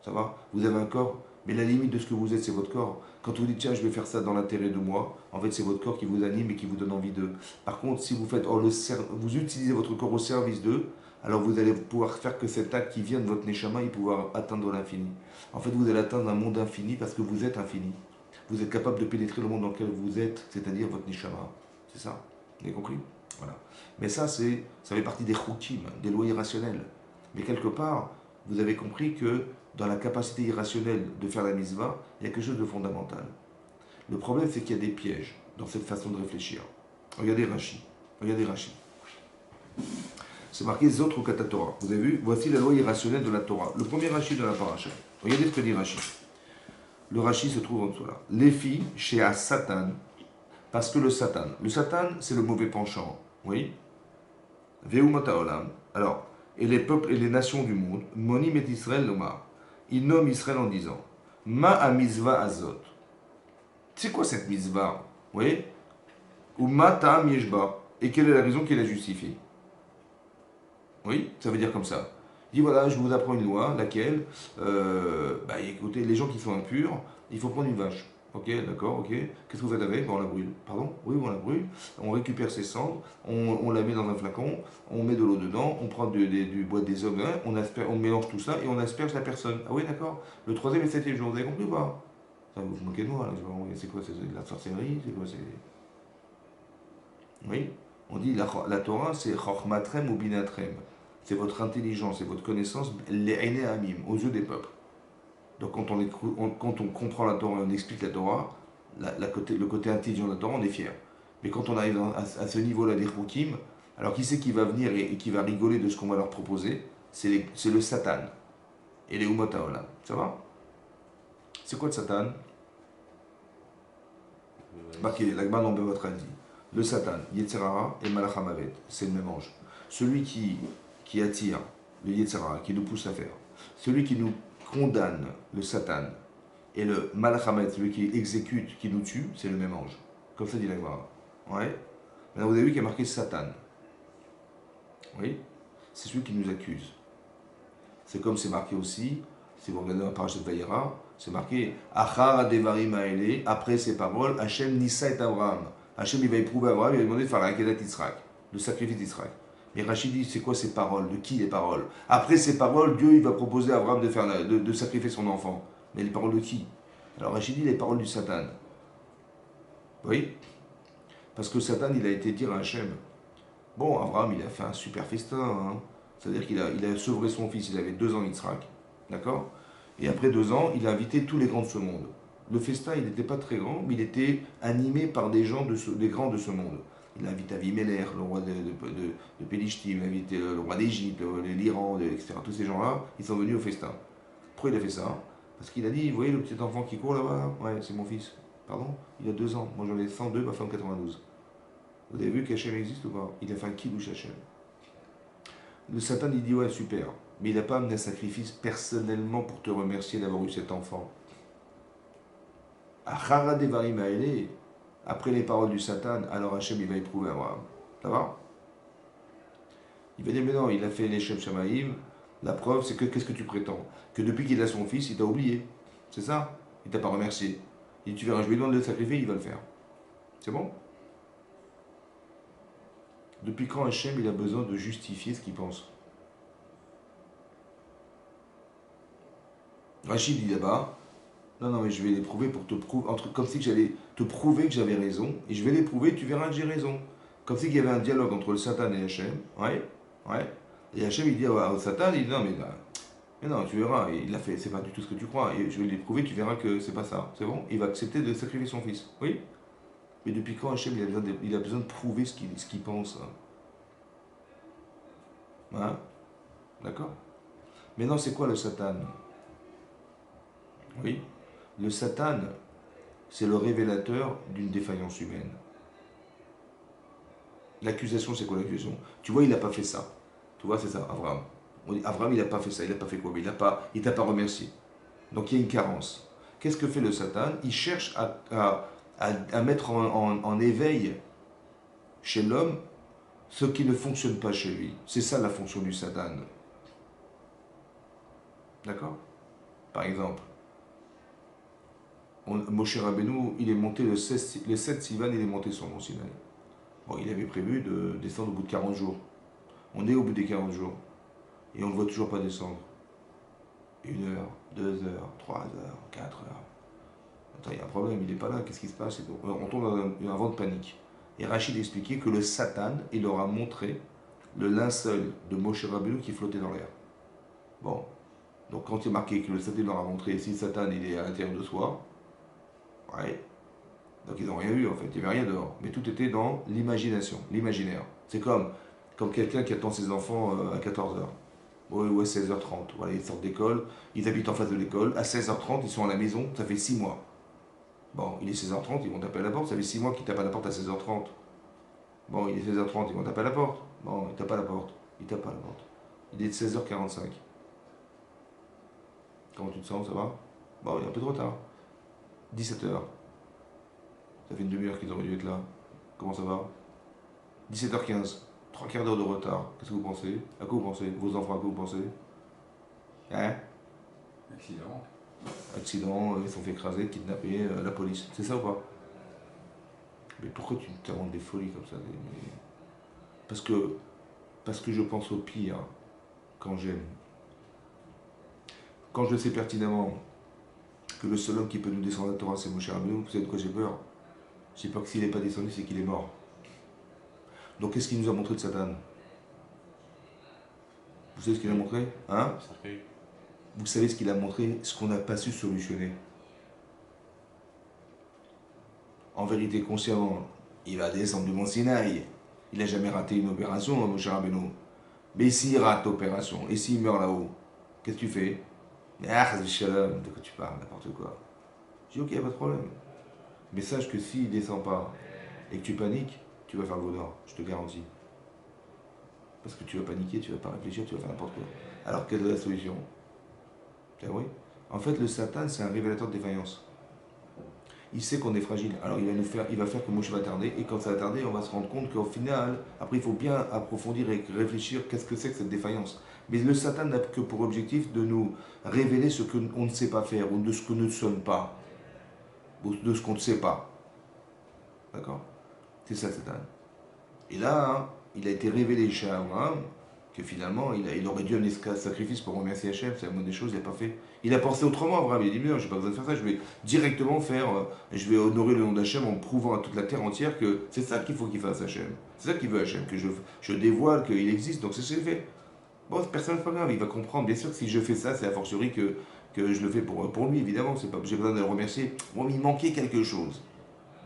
ça va? Vous avez un corps, mais la limite de ce que vous êtes, c'est votre corps. Quand vous dites, tiens, je vais faire ça dans l'intérêt de moi, en fait, c'est votre corps qui vous anime et qui vous donne envie d'eux. Par contre, si vous faites, vous utilisez votre corps au service d'eux, alors vous allez pouvoir faire que cet acte qui vient de votre neshama, il pouvoir atteindre l'infini. En fait, vous allez atteindre un monde infini parce que vous êtes infini. Vous êtes capable de pénétrer le monde dans lequel vous êtes, c'est-à-dire votre neshama. C'est ça? Vous avez compris? Voilà. Mais ça fait partie des choukim, des lois irrationnelles. Mais quelque part, vous avez compris que dans la capacité irrationnelle de faire la mitzvah, il y a quelque chose de fondamental. Le problème, c'est qu'il y a des pièges dans cette façon de réfléchir. Regardez Rashi. Regardez Rashi. C'est marqué Zot Rukat Torah. Vous avez vu? Voici la loi irrationnelle de la Torah. Le premier Rashi de la paracha. Regardez ce que dit Rashi. Le Rashi se trouve en dessous là. Les filles chez un Satan, parce que le Satan, c'est le mauvais penchant. Oui? Veumota Olam. Alors, et les peuples et les nations du monde, Monim et Israël Lomar. Ils nomment Israël en disant Ma a mitzvah azot. C'est quoi cette mitzvah? Vous voyez? Ou ma ta'am yeshba. Et quelle est la raison qui la justifie? Oui, ça veut dire comme ça. Il dit voilà, je vous apprends une loi, laquelle, écoutez, les gens qui sont impurs, il faut prendre une vache. Ok, d'accord, ok. Qu'est-ce que vous faites avec? On la brûle. Pardon? Oui, on la brûle. On récupère ses cendres, on la met dans un flacon, on met de l'eau dedans, on prend du bois des hommes, on mélange tout ça et on asperge la personne. Ah oui, d'accord. Le troisième et septième jour, vous avez compris ou pas? Ça, vous vous moquez de moi, là. C'est quoi? C'est de la sorcellerie? C'est quoi? Oui. On dit la Torah, c'est Chochmatrem ou Binatrem. C'est votre intelligence et votre connaissance, les aînés amim, aux yeux des peuples. Donc quand on comprend la Torah, on explique la Torah, le côté intelligent de la Torah, on est fier. Mais quand on arrive à ce niveau-là des Choukim, alors qui c'est qui va venir et qui va rigoler de ce qu'on va leur proposer? C'est le Satan et les Umot Haolam. Ça va? C'est quoi le Satan? Marqué, l'Agman en votre dit. Le Satan, Yetzerara et Malach Hamavet, c'est le même ange. Celui qui attire le Yetzerara, qui nous pousse à faire. Celui qui nous condamne, le Satan, Et le Malchamet, celui qui exécute, qui nous tue, c'est le même ange. Comme ça dit la Gemara. Ouais. Maintenant, vous avez vu qu'il y a marqué Satan. Oui. C'est celui qui nous accuse. C'est comme c'est marqué aussi, si vous regardez dans la parashat Vayera, c'est marqué Achar Devarim Haele, après ces paroles, Hachem Nissa et Abraham. Hachem il va éprouver Abraham, il va lui demander de faire la Kedat Yitzhak, le sacrifice d'Israël. Mais Rachid dit c'est quoi ces paroles? De qui les paroles? Après ces paroles, Dieu il va proposer à Abraham de sacrifier son enfant. Mais les paroles de qui? Alors Rachid dit les paroles du Satan. Oui. Parce que Satan il a été dire à Hachem bon, Abraham il a fait un super festin, hein. C'est-à-dire qu'il a sevré son fils, il avait 2 ans Yitzhak. D'accord. Et après 2 ans, il a invité tous les grands de ce monde. Le festin, il n'était pas très grand, mais il était animé par des gens, des grands de ce monde. Il a invité Avimelech, le roi de Pélishtim, il a invité le roi d'Égypte, l'Iran, etc. Tous ces gens-là, ils sont venus au festin. Pourquoi il a fait ça? Parce qu'il a dit, vous voyez le petit enfant qui court là-bas? Ouais, c'est mon fils. Pardon? Il a 2 ans. Moi j'en ai 102, ma femme 92. Vous avez vu qu'Hachem existe ou pas? Il a fait un kiddush Hachem. Le Satan, il dit, ouais, super. Mais il n'a pas amené un sacrifice personnellement pour te remercier d'avoir eu cet enfant. Après les paroles du Satan, alors Hachem il va éprouver Abraham. Ça va? Il va dire mais non, il a fait les Shem Shamaïm. La preuve c'est que qu'est-ce que tu prétends? Que depuis qu'il a son fils, il t'a oublié. C'est ça? Il t'a pas remercié. Il dit tu verras, je lui demande de le sacrifier, il va le faire. C'est bon? Depuis quand Hachem il a besoin de justifier ce qu'il pense? Rachid dit là-bas, non, non, mais je vais les prouver pour te prouver, comme si j'allais te prouver que j'avais raison, et je vais les prouver, tu verras que j'ai raison. Comme si il y avait un dialogue entre le Satan et Hachem, ouais, ouais. Et Hachem il dit au Satan, il dit non, mais non, tu verras, il a fait, c'est pas du tout ce que tu crois, et je vais les prouver, tu verras que c'est pas ça, c'est bon? Il va accepter de sacrifier son fils, oui? Mais depuis quand Hachem il a besoin de prouver ce qu'il pense, hein? D'accord? Maintenant, c'est quoi le Satan? Oui? Le Satan, c'est le révélateur d'une défaillance humaine. L'accusation, c'est quoi l'accusation? Tu vois, il n'a pas fait ça. Tu vois, c'est ça, Abraham. Abraham, il n'a pas fait ça. Il n'a pas fait quoi? Mais il t'a pas remercié. Donc il y a une carence. Qu'est-ce que fait le Satan? Il cherche à mettre en éveil chez l'homme ce qui ne fonctionne pas chez lui. C'est ça la fonction du Satan. D'accord? Par exemple, Moshe Rabbeinu, il est monté le 7 Sivan, il est monté sur Mont Sinaï. Bon, il avait prévu de descendre au bout de 40 jours. On est au bout des 40 jours. Et on ne le voit toujours pas descendre. 1 heure, 2 heures, 3 heures, 4 heures. Attends, il y a un problème, il n'est pas là, qu'est-ce qui se passe? On tombe dans un vent de panique. Et Rachid expliquait que le Satan, il leur a montré le linceul de Moshe Rabbeinu qui flottait dans l'air. Bon, donc quand il est marqué que le Satan leur a montré, si le Satan il est à l'intérieur de soi, ouais, donc ils n'ont rien vu en fait, il n'y avait rien dehors. Mais tout était dans l'imagination, l'imaginaire. C'est comme quelqu'un qui attend ses enfants à 14 heures. Ou à 16h30. Voilà, ils sortent d'école, ils habitent en face de l'école. À 16h30, ils sont à la maison, ça fait 6 mois. Bon, il est 16h30, ils vont taper à la porte, ça fait 6 mois qu'ils tapent à la porte à 16h30. Bon, il est 16h30, ils vont taper à la porte. Bon, ils tapent à la porte. Ils tapent à la porte. Il est 16h45. Comment tu te sens, ça va? Bon, il est un peu trop tard. 17h. Ça fait une demi-heure qu'ils auraient dû être là. Comment ça va? 17h15. 3 quarts d'heure de retard. Qu'est-ce que vous pensez? À quoi vous pensez? Vos enfants, à quoi vous pensez? Hein? Accident. Accident, ils se sont fait écraser, kidnapper, la police. C'est ça ou pas? Mais pourquoi tu t'inventes des folies comme ça? Parce que je pense au pire quand j'aime. Quand je sais pertinemment que le seul homme qui peut nous descendre la Torah, c'est Moshe Rabbeinu, vous savez de quoi j'ai peur? J'ai peur que s'il n'est pas descendu, c'est qu'il est mort. Donc qu'est-ce qu'il nous a montré de Satan? Vous savez ce qu'il a montré? Hein? Vous savez ce qu'il a montré? Ce qu'on n'a pas su solutionner. En vérité, consciemment, il va descendre du Mont Sinaï. Il n'a jamais raté une opération, mon cher Rabbeinu. Mais s'il rate l'opération, et s'il meurt là-haut, qu'est-ce que tu fais? Ah, shalom, de quoi tu parles, n'importe quoi. Je dis ok, pas de problème. Mais sache que s'il descend pas et que tu paniques, tu vas faire le vaudor, je te garantis. Parce que tu vas paniquer, tu vas pas réfléchir, tu vas faire n'importe quoi. Alors quelle est la solution? Ah oui? En fait, le Satan, c'est un révélateur de défaillance. Il sait qu'on est fragile. Alors il va faire que Moshe va tarder. Et quand ça va tarder, on va se rendre compte qu'au final, après il faut bien approfondir et réfléchir qu'est-ce que c'est que cette défaillance. Mais le Satan n'a que pour objectif de nous révéler ce qu'on ne sait pas faire ou de ce que nous ne sommes pas. Ou de ce qu'on ne sait pas. D'accord? C'est ça, Satan. Et là, hein, il a été révélé chez Abraham que finalement, il aurait dû amener ce sacrifice pour remercier Hachem, c'est la moindre des choses, il n'a pas fait. Il a pensé autrement, Abraham, il a dit, mais non, je n'ai pas besoin de faire ça, je vais directement faire, je vais honorer le nom d'Hachem en prouvant à toute la terre entière que c'est ça qu'il faut qu'il fasse Hachem. C'est ça qu'il veut Hachem, que je dévoile qu'il existe, donc c'est ce qu'il fait. Bon, personne, c'est pas grave, il va comprendre, bien sûr que si je fais ça, c'est a fortiori que je le fais pour lui, évidemment, c'est pas, j'ai besoin de le remercier. Bon, mais il manquait quelque chose.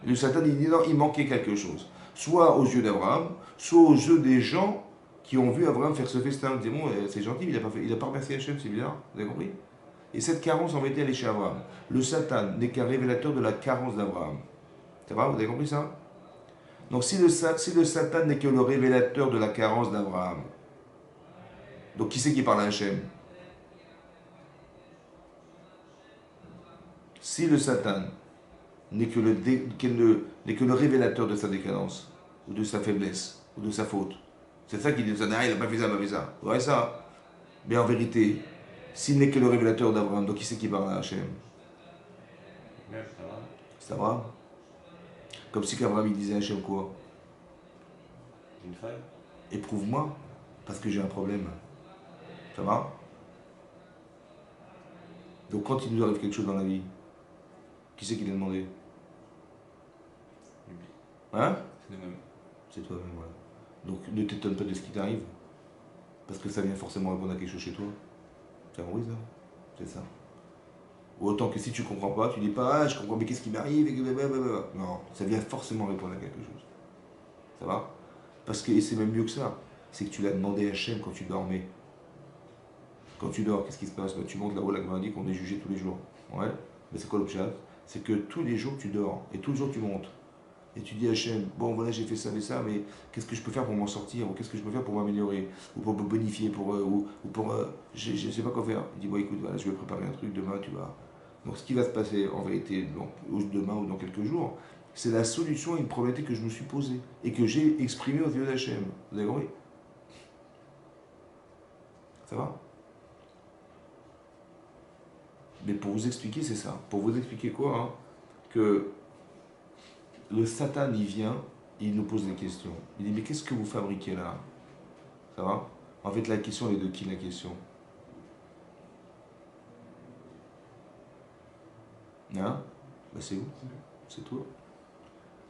Et le Satan, il dit non, il manquait quelque chose. Soit aux yeux d'Abraham, soit aux yeux des gens qui ont vu Abraham faire ce festin. Ils disaient, bon, c'est gentil, mais il n'a pas remercié Hachem, c'est bizarre, vous avez compris? Et cette carence en était allée chez Abraham. Le Satan n'est qu'un révélateur de la carence d'Abraham. C'est vrai, vous avez compris ça? Donc si le Satan n'est que le révélateur de la carence d'Abraham, donc qui c'est qui parle à Hachem? Si le Satan n'est que n'est que le révélateur de sa décadence, ou de sa faiblesse, ou de sa faute. C'est ça qu'il dit, ah, il n'a pas fait ça, il n'a pas fait ça. Vous voyez ça? Mais en vérité, s'il n'est que le révélateur d'Abraham, donc qui c'est qui parle à Hachem? C'est Abraham. Comme si qu'Abraham il disait à Hachem quoi? Une faille. Éprouve-moi, parce que j'ai un problème. Ça va? Donc quand il nous arrive quelque chose dans la vie, qui c'est qui l'a demandé? Hein? C'est nous-mêmes. C'est toi-même, voilà. Donc ne t'étonne pas de ce qui t'arrive, parce que ça vient forcément répondre à quelque chose chez toi. T'as compris ça? C'est ça. Autant que si tu comprends pas, tu dis pas, ah, je comprends, mais qu'est-ce qui m'arrive? Non, ça vient forcément répondre à quelque chose. Ça va? Parce que, et c'est même mieux que ça, c'est que tu l'as demandé à Hachem quand tu dormais. Quand tu dors, qu'est-ce qui se passe? Tu montes là-haut, la Gemara dit qu'on est jugé tous les jours. Ouais? Mais c'est quoi l'objet? C'est que tous les jours tu dors, et tous les jours tu montes. Et tu dis à Hachem, bon voilà j'ai fait ça et ça, mais qu'est-ce que je peux faire pour m'en sortir? Ou qu'est-ce que je peux faire pour m'améliorer? Ou pour me bonifier? Ou pour... je ne sais pas quoi faire. Il dit, bon écoute, voilà, je vais préparer un truc, demain tu vas... Donc ce qui va se passer en vérité, demain ou dans quelques jours, c'est la solution à une problématique que je me suis posée et que j'ai exprimée aux yeux d'Hachem. Vous avez compris? Ça va? Mais pour vous expliquer, c'est ça. Pour vous expliquer quoi, hein? Que le Satan, il vient, il nous pose des questions. Il dit, mais qu'est-ce que vous fabriquez là? Ça va? En fait, la question, elle est de qui la question? Hein? Ben c'est vous. C'est toi.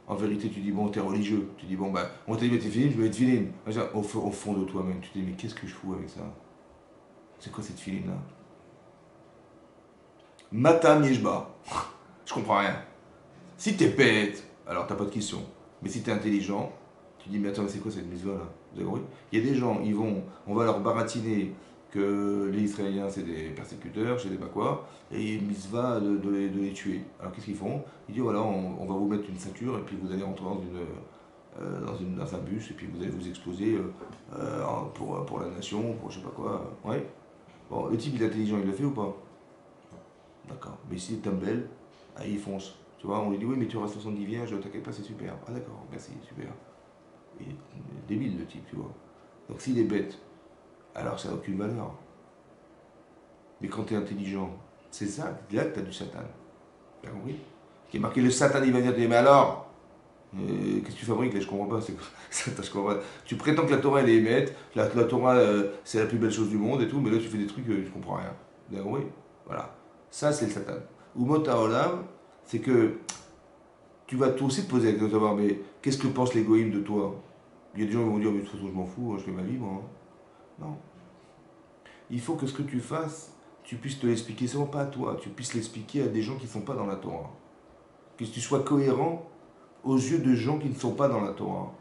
En vérité, tu dis, bon, t'es religieux. Tu dis, bon, ben, on t'a dit, mais t'es fini, je vais être filine. Au fond de toi-même, tu te dis, mais qu'est-ce que je fous avec ça? C'est quoi cette filine là? Matam Yeshba. Je comprends rien. Si t'es bête, alors t'as pas de question. Mais si t'es intelligent, tu dis, mais attends, mais c'est quoi cette mitzvah là? Vous avez compris? Il y a des gens, on va leur baratiner que les Israéliens c'est des persécuteurs, je sais pas quoi, et mitzvah de les tuer. Alors qu'est-ce qu'ils font? Ils disent, voilà, on va vous mettre une ceinture et puis vous allez rentrer dans un bus et puis vous allez vous exposer pour la nation, pour je sais pas quoi. Ouais. Bon, le type il est intelligent, il le fait ou pas? D'accord. Mais s'il est Tumble, il fonce. Tu vois, on lui dit, oui, mais tu auras 70 vierges, t'inquiète pas, c'est super. Ah d'accord, merci, super. Il est débile le type, tu vois. Donc s'il est bête, alors ça n'a aucune valeur. Mais quand tu es intelligent, c'est ça, là que tu as du Satan. Tu as compris? Qui est marqué le Satan, il va dire, mais alors, qu'est-ce que tu fabriques là? Je comprends pas. Je comprends pas. Tu prétends que la Torah elle est émette, la Torah c'est la plus belle chose du monde et tout, mais là tu fais des trucs, je comprends rien. Vous avez compris? Voilà. Ça c'est le Satan. Ou Mota Olam, c'est que tu vas toi aussi te poser la question de savoir, mais qu'est-ce que pense l'égoïme de toi? Il y a des gens qui vont dire, mais de toute façon je m'en fous, je fais ma vie moi. Non. Il faut que ce que tu fasses, tu puisses te l'expliquer, seulement pas à toi, tu puisses l'expliquer à des gens qui ne sont pas dans la Torah. Que tu sois cohérent aux yeux de gens qui ne sont pas dans la Torah.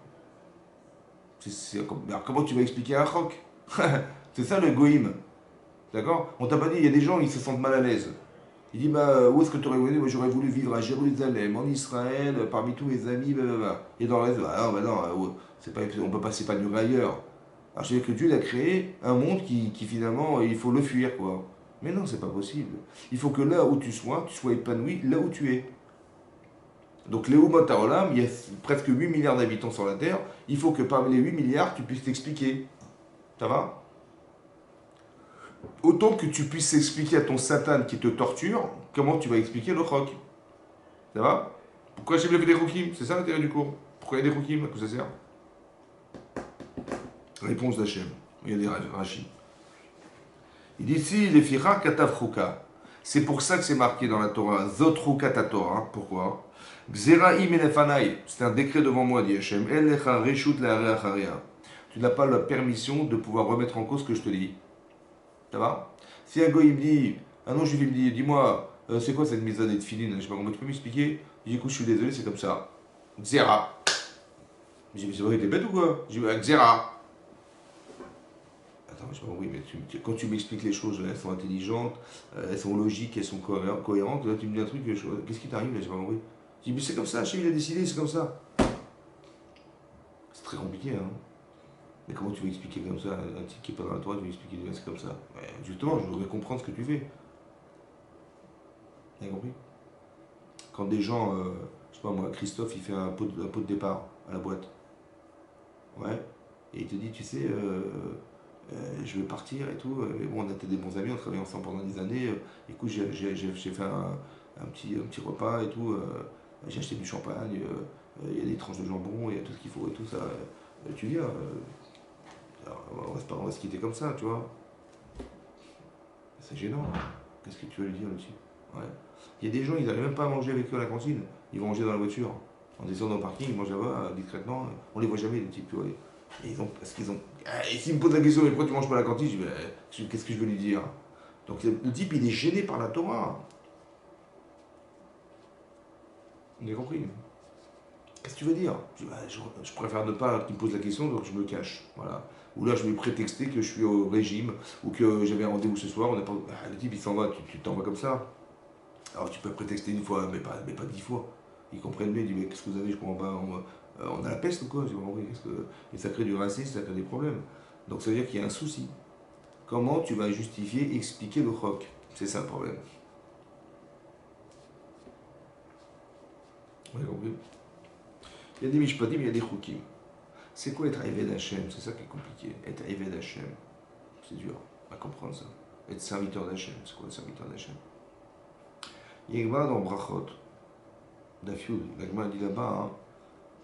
Alors comment tu vas expliquer à un roc? C'est ça le goïm. D'accord? On t'a pas dit, il y a des gens, ils se sentent mal à l'aise. Il dit, bah, où est-ce que tu aurais voulu? Moi, j'aurais voulu vivre à Jérusalem, en Israël, parmi tous mes amis, blablabla. Et dans le reste, non, c'est pas, on peut pas s'épanouir ailleurs. Alors, je veux dire que Dieu il a créé un monde qui finalement, il faut le fuir, quoi. Mais non, c'est pas possible. Il faut que là où tu sois épanoui là où tu es. Donc les Umot Haolam, il y a presque 8 milliards d'habitants sur la Terre, il faut que parmi les 8 milliards, tu puisses t'expliquer. Ça va? Autant que tu puisses expliquer à ton Satan qui te torture, comment tu vas expliquer le roc. Ça va? Pourquoi j'ai levé des roukim? C'est ça l'intérêt du cours. Pourquoi il y a des roukim? À quoi ça sert? Réponse d'Hachem. Il y a des rachis. Il dit ici, les fira katavruka. C'est pour ça que c'est marqué dans la Torah, Zotruka ta Torah. Pourquoi? Xera imenefanai. C'est un décret devant moi, dit Hachem. El lecha reshut la acharia. Tu n'as pas la permission de pouvoir remettre en cause ce que je te dis. Ça va? Si un goy me dit, un non juif me dit, dis-moi, c'est quoi cette mise à des filines? Je sais pas comment tu peux m'expliquer? Je dis, écoute, je suis désolé, c'est comme ça. Xera. Je dis, mais c'est vrai, t'es bête ou quoi? Je dis, Xera. Attends, je sais pas, oui, mais quand tu m'expliques les choses, elles sont intelligentes, elles sont logiques, elles sont cohérentes. Là, tu me dis un truc, qu'est-ce qui t'arrive là? J'ai pas compris. Je dis, mais c'est comme ça, Hachem, il a décidé, c'est comme ça. C'est très compliqué, hein. Mais comment tu veux expliquer comme ça? Un type qui est pas dans la Torah, tu veux expliquer, c'est comme ça. Ouais, justement, je voudrais comprendre ce que tu fais. Vous avez compris? Quand des gens, je sais pas moi, Christophe, il fait un pot de départ à la boîte. Ouais. Et il te dit, tu sais, je vais partir et tout. Mais bon, on était des bons amis, on travaillait ensemble pendant des années. Écoute, j'ai fait un petit repas et tout. J'ai acheté du champagne, il y a des tranches de jambon, il y a tout ce qu'il faut et tout ça. Tu viens, on va se quitter comme ça, tu vois. C'est gênant. Qu'est-ce que tu veux lui dire là-dessus? Ouais. Il y a des gens, ils n'arrivent même pas à manger avec eux à la cantine. Ils vont manger dans la voiture. En descendant au parking, ils mangent là-bas discrètement. On les voit jamais, les types, tu vois. Et parce qu'ils ont. Et s'il me pose la question, mais pourquoi tu manges pas à la cantine? Je dis, qu'est-ce que je veux lui dire? Donc le type, il est gêné par la Torah. Vous avez compris? Qu'est-ce que tu veux dire? Je préfère ne pas qu'il me pose la question, donc je me cache. Voilà. Ou là, je vais prétexter que je suis au régime, ou que j'avais un rendez-vous ce soir. Le type, il s'en va, tu t'en vas comme ça. Alors tu peux prétexter une fois, mais pas 10 fois. Ils comprennent bien, ils disent, mais qu'est-ce que vous avez, je comprends pas, on a la peste ou quoi? J'ai pas compris. Et ça crée du racisme, ça crée des problèmes. Donc ça veut dire qu'il y a un souci. Comment tu vas justifier, expliquer le roc? C'est ça le problème. Vous avez compris? Il y a des mishpatim, il y a des chukim. C'est quoi être Eved Hashem? C'est ça qui est compliqué. Être Eved Hashem, c'est dur à comprendre ça. Être serviteur d'Hachem, c'est quoi le serviteur d'Hachem? Il y a une dans Brachot, Dafyud, l'Agma dit là-bas hein,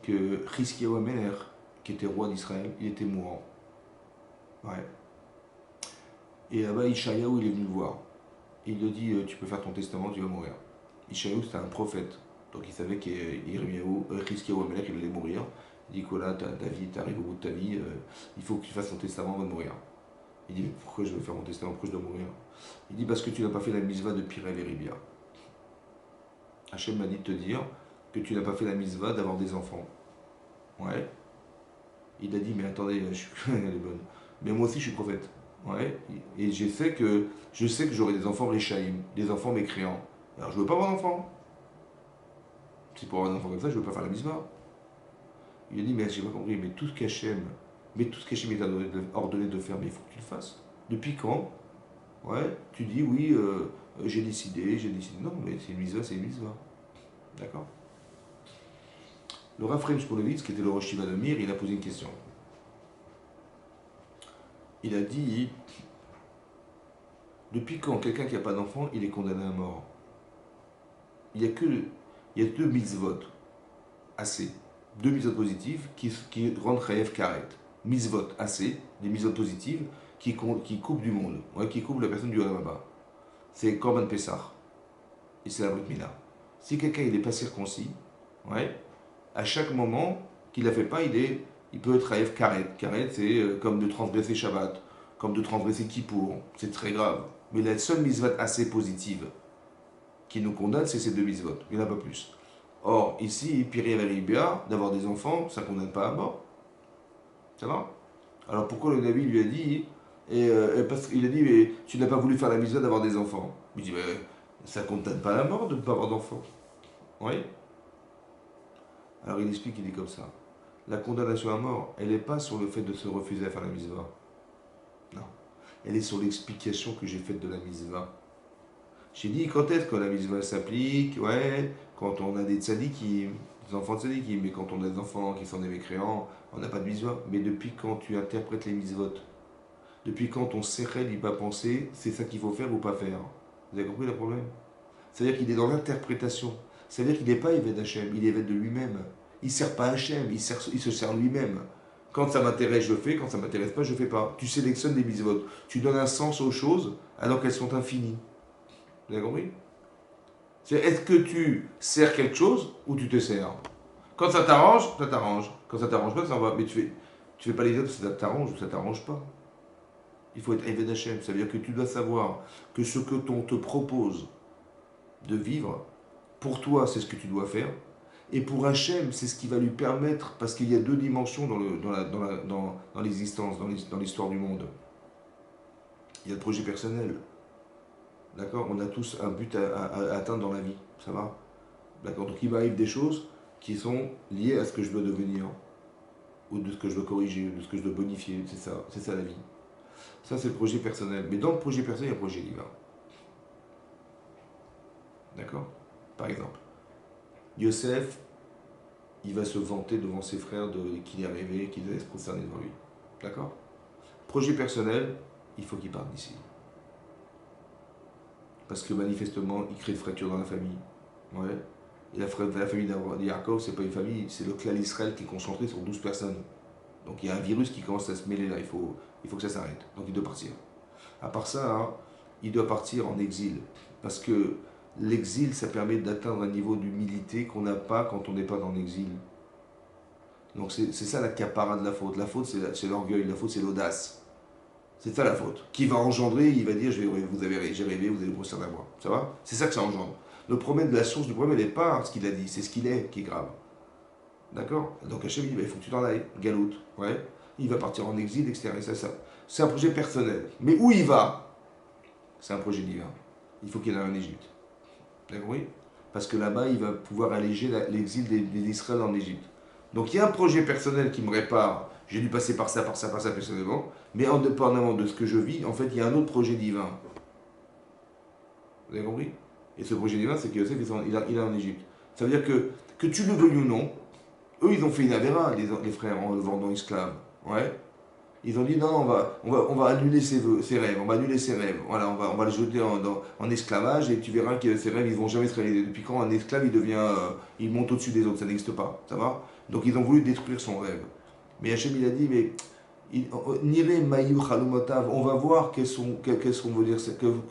que Chizkiyahu Amelech, qui était roi d'Israël, il était mourant. Ouais. Et là-bas, Ishayahu, il est venu le voir. Et il lui dit, tu peux faire ton testament, tu vas mourir. Ishayahu, c'était un prophète. Donc il savait que Chizkiyahu Amelech, il allait mourir. Il dit que là, ta vie, tu arrives au bout de ta vie, il faut que tu fasses ton testament avant de mourir. Il dit, mais pourquoi je vais faire mon testament, pourquoi je dois mourir? Il dit, parce que tu n'as pas fait la misva de Pirel et Ribia. Hachem m'a dit de te dire que tu n'as pas fait la misva d'avoir des enfants. Ouais. Il a dit, mais attendez, elle est bonne. Mais moi aussi, je suis prophète. Ouais. Et je sais que j'aurai des enfants réchaïm, des enfants mécréants. Alors, je veux pas avoir d'enfants. Si pour avoir un enfant comme ça, je veux pas faire la misva. Il a dit, mais j'ai pas compris, mais tout ce qu'Hachem est ordonné de faire, mais il faut que tu le fasses. Depuis quand? Ouais, tu dis, oui, j'ai décidé. Non, mais c'est une misva, c'est une misva. D'accord? Le Rav Chaim Shmulevitz, qui était le Rosh Shiva de Mir, il a posé une question. Il a dit, depuis quand quelqu'un qui n'a pas d'enfant, il est condamné à mort? Il y a deux mitzvot, assez. Deux mitzvot positives qui rendent Chayev Karet. Mitzvot, assez, des mitzvot positives qui coupent du monde, ouais, qui coupent la personne du Olam Haba. C'est Korban Pessah et c'est la Brit Mila. Si quelqu'un il n'est pas circoncis, ouais, à chaque moment qu'il ne la fait pas, il peut être Chayev Karet. Karet, c'est comme de transgresser Shabbat, comme de transgresser Kippour. C'est très grave. Mais la seule mitzvot assez positive qui nous condamne, c'est ces deux mitzvot. Il n'y en a pas plus. Or, ici, Piri Averibia, d'avoir des enfants, ça ne condamne pas à mort. Ça va? Alors pourquoi le Nabi lui a dit, parce qu'il a dit, mais tu n'as pas voulu faire la mitzvah d'avoir des enfants? Il dit, mais ça ne condamne pas à la mort de ne pas avoir d'enfants. Oui? Alors il explique, il dit comme ça. La condamnation à mort, elle n'est pas sur le fait de se refuser à faire la mitzvah. Non. elle est sur l'explication que j'ai faite de la mitzvah. J'ai dit, quand est-ce que la mitzvah s'applique? Ouais, quand on a des tzadikim, des enfants de tzadikim, mais quand on a des enfants qui sont des mécréants, on n'a pas de mitzvah. Mais depuis quand tu interprètes les mitzvot? Depuis quand ton sechel il va penser, c'est ça qu'il faut faire ou pas faire? Vous avez compris le problème? C'est-à-dire qu'il est dans l'interprétation. C'est-à-dire qu'il n'est pas évêque d'Hachem, il est évêque de lui-même. Il ne sert pas Hachem, il se sert lui-même. Quand ça m'intéresse, je fais, quand ça ne m'intéresse pas, je ne fais pas. Tu sélectionnes des mitzvot. Tu donnes un sens aux choses alors qu'elles sont infinies. Vous avez compris? C'est est-ce que tu sers quelque chose ou tu te sers? Quand ça t'arrange, ça t'arrange. Quand ça t'arrange pas, ça va. Mais tu fais pas les autres si ça t'arrange ou ça t'arrange pas. Il faut être évêque d'Hachem. Ça veut dire que tu dois savoir que ce que l'on te propose de vivre, pour toi, c'est ce que tu dois faire. Et pour Hachem, c'est ce qui va lui permettre, parce qu'il y a deux dimensions dans l'existence, dans l'histoire du monde. Il y a le projet personnel. D'accord? On a tous un but à atteindre dans la vie. Ça va? D'accord? Donc il m'arrive des choses qui sont liées à ce que je dois devenir, ou de ce que je dois corriger, de ce que je dois bonifier. C'est ça la vie. Ça, c'est le projet personnel. Mais dans le projet personnel, il y a le projet divin. D'accord? Par exemple, Yosef, il va se vanter devant ses frères qu'il est arrivé, qu'il devait se prosterner devant lui. D'accord? Projet personnel, il faut qu'il parte d'ici. Parce que manifestement, il crée de fractures dans la famille. Ouais. Et la famille d'Yaakov, c'est pas une famille, c'est le clan d'Israël qui est concentré sur 12 personnes. Donc il y a un virus qui commence à se mêler là, il faut que ça s'arrête. Donc il doit partir. À part ça, hein, il doit partir en exil. Parce que l'exil, ça permet d'atteindre un niveau d'humilité qu'on n'a pas quand on n'est pas en exil. Donc c'est ça la capara de la faute. La faute, c'est l'orgueil, la faute, c'est l'audace. C'est ça la faute. Qui va engendrer, il va dire, j'ai rêvé, vous allez vous servir à moi. Ça va? C'est ça que ça engendre. Le problème de la source du problème, elle n'est pas ce qu'il a dit, c'est ce qu'il est qui est grave. D'accord? Donc Hachem dit, il faut que tu t'en ailles, galoute. Ouais. Il va partir en exil, etc. C'est un projet personnel. Mais où il va? C'est un projet divin. Il faut qu'il aille en Égypte. D'accord? Oui? Parce que là-bas, il va pouvoir alléger l'exil d'Israël en Égypte. Donc il y a un projet personnel qui me répare. J'ai dû passer par ça personnellement. Mais indépendamment de ce que je vis, en fait, il y a un autre projet divin. Vous avez compris? Et ce projet divin, c'est que Yosef, il est en Égypte. Ça veut dire que tu le veuilles ou non, eux, ils ont fait une avéra, les frères, en le vendant esclave. Ouais. Ils ont dit non, on va annuler ses rêves, on va annuler ses rêves. Voilà, on va le jeter en esclavage et tu verras que ses rêves, ils vont jamais se réaliser. Depuis quand un esclave, il monte au-dessus des autres, ça n'existe pas. Ça va? Donc ils ont voulu détruire son rêve. Mais Hachem, il a dit, mais Nire Mayu Chalumotav, on va voir que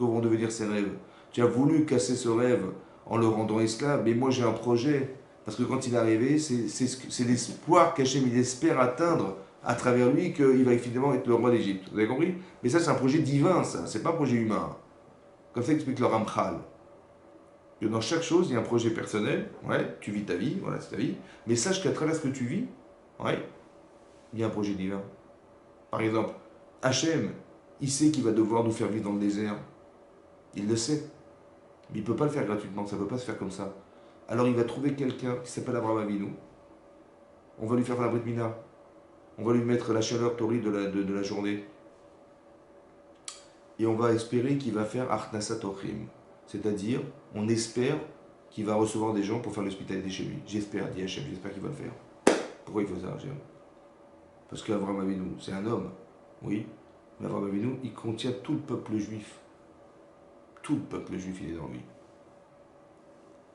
vont devenir ses rêves. Tu as voulu casser ce rêve en le rendant esclave, mais moi j'ai un projet. Parce que quand il est arrivé, c'est l'espoir qu'Hachem il espère atteindre à travers lui qu'il va finalement être le roi d'Égypte. Vous avez compris? Mais ça, c'est un projet divin, ça. C'est pas un projet humain. Comme ça explique le Ramchal. Que dans chaque chose, il y a un projet personnel. Ouais, tu vis ta vie, voilà, c'est ta vie. Mais sache qu'à travers ce que tu vis, ouais, il y a un projet divin. Par exemple, Hachem, il sait qu'il va devoir nous faire vivre dans le désert. Il le sait. Mais il ne peut pas le faire gratuitement, ça ne peut pas se faire comme ça. Alors il va trouver quelqu'un qui s'appelle Abraham Avinu. On va lui faire la Brit Mila. On va lui mettre la chaleur torride de la journée. Et on va espérer qu'il va faire Achnasat Ochim. C'est-à-dire, on espère qu'il va recevoir des gens pour faire l'hospitalité chez lui. J'espère, dit Hachem, j'espère qu'il va le faire. Pourquoi il faut ça, Hachem? Parce qu'Abraham Avinu, c'est un homme, oui. Mais Abraham Avinu, il contient tout le peuple juif. Tout le peuple juif, il est dans lui.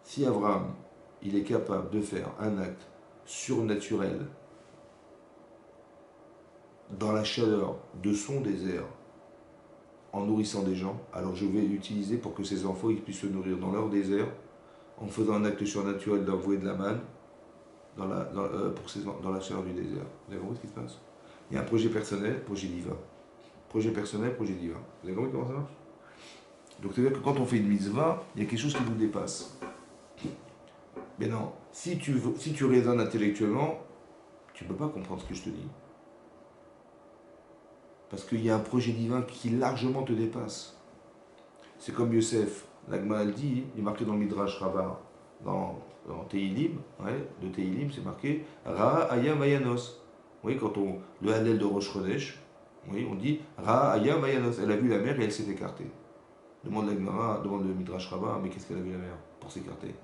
Si Abraham, il est capable de faire un acte surnaturel dans la chaleur de son désert, en nourrissant des gens, alors je vais l'utiliser pour que ces enfants ils puissent se nourrir dans leur désert, en faisant un acte surnaturel d'envoyer de la manne dans la chaleur du désert. Vous avez compris ce qui se passe? Il y a un projet personnel, projet divin. Projet personnel, projet divin. Vous avez compris comment ça marche? Donc c'est-à-dire que quand on fait une mitzvah, il y a quelque chose qui nous dépasse. Mais non, si tu raisonnes intellectuellement, tu ne peux pas comprendre ce que je te dis. Parce qu'il y a un projet divin qui largement te dépasse. C'est comme Yosef. L'Agma elle dit, il est marqué dans le Midrash Rabbah, dans Teilim, ouais, de Teilim, c'est marqué Ra Ayam Ayanos. Oui, quand le Hallel de Rosh Chodesh, Oui, on dit Ra'aya Vayanos. Elle a vu la mer et elle s'est écartée. Demande la Gemara, demande le Midrash Rabbah, mais qu'est-ce qu'elle a vu la mer pour s'écarter?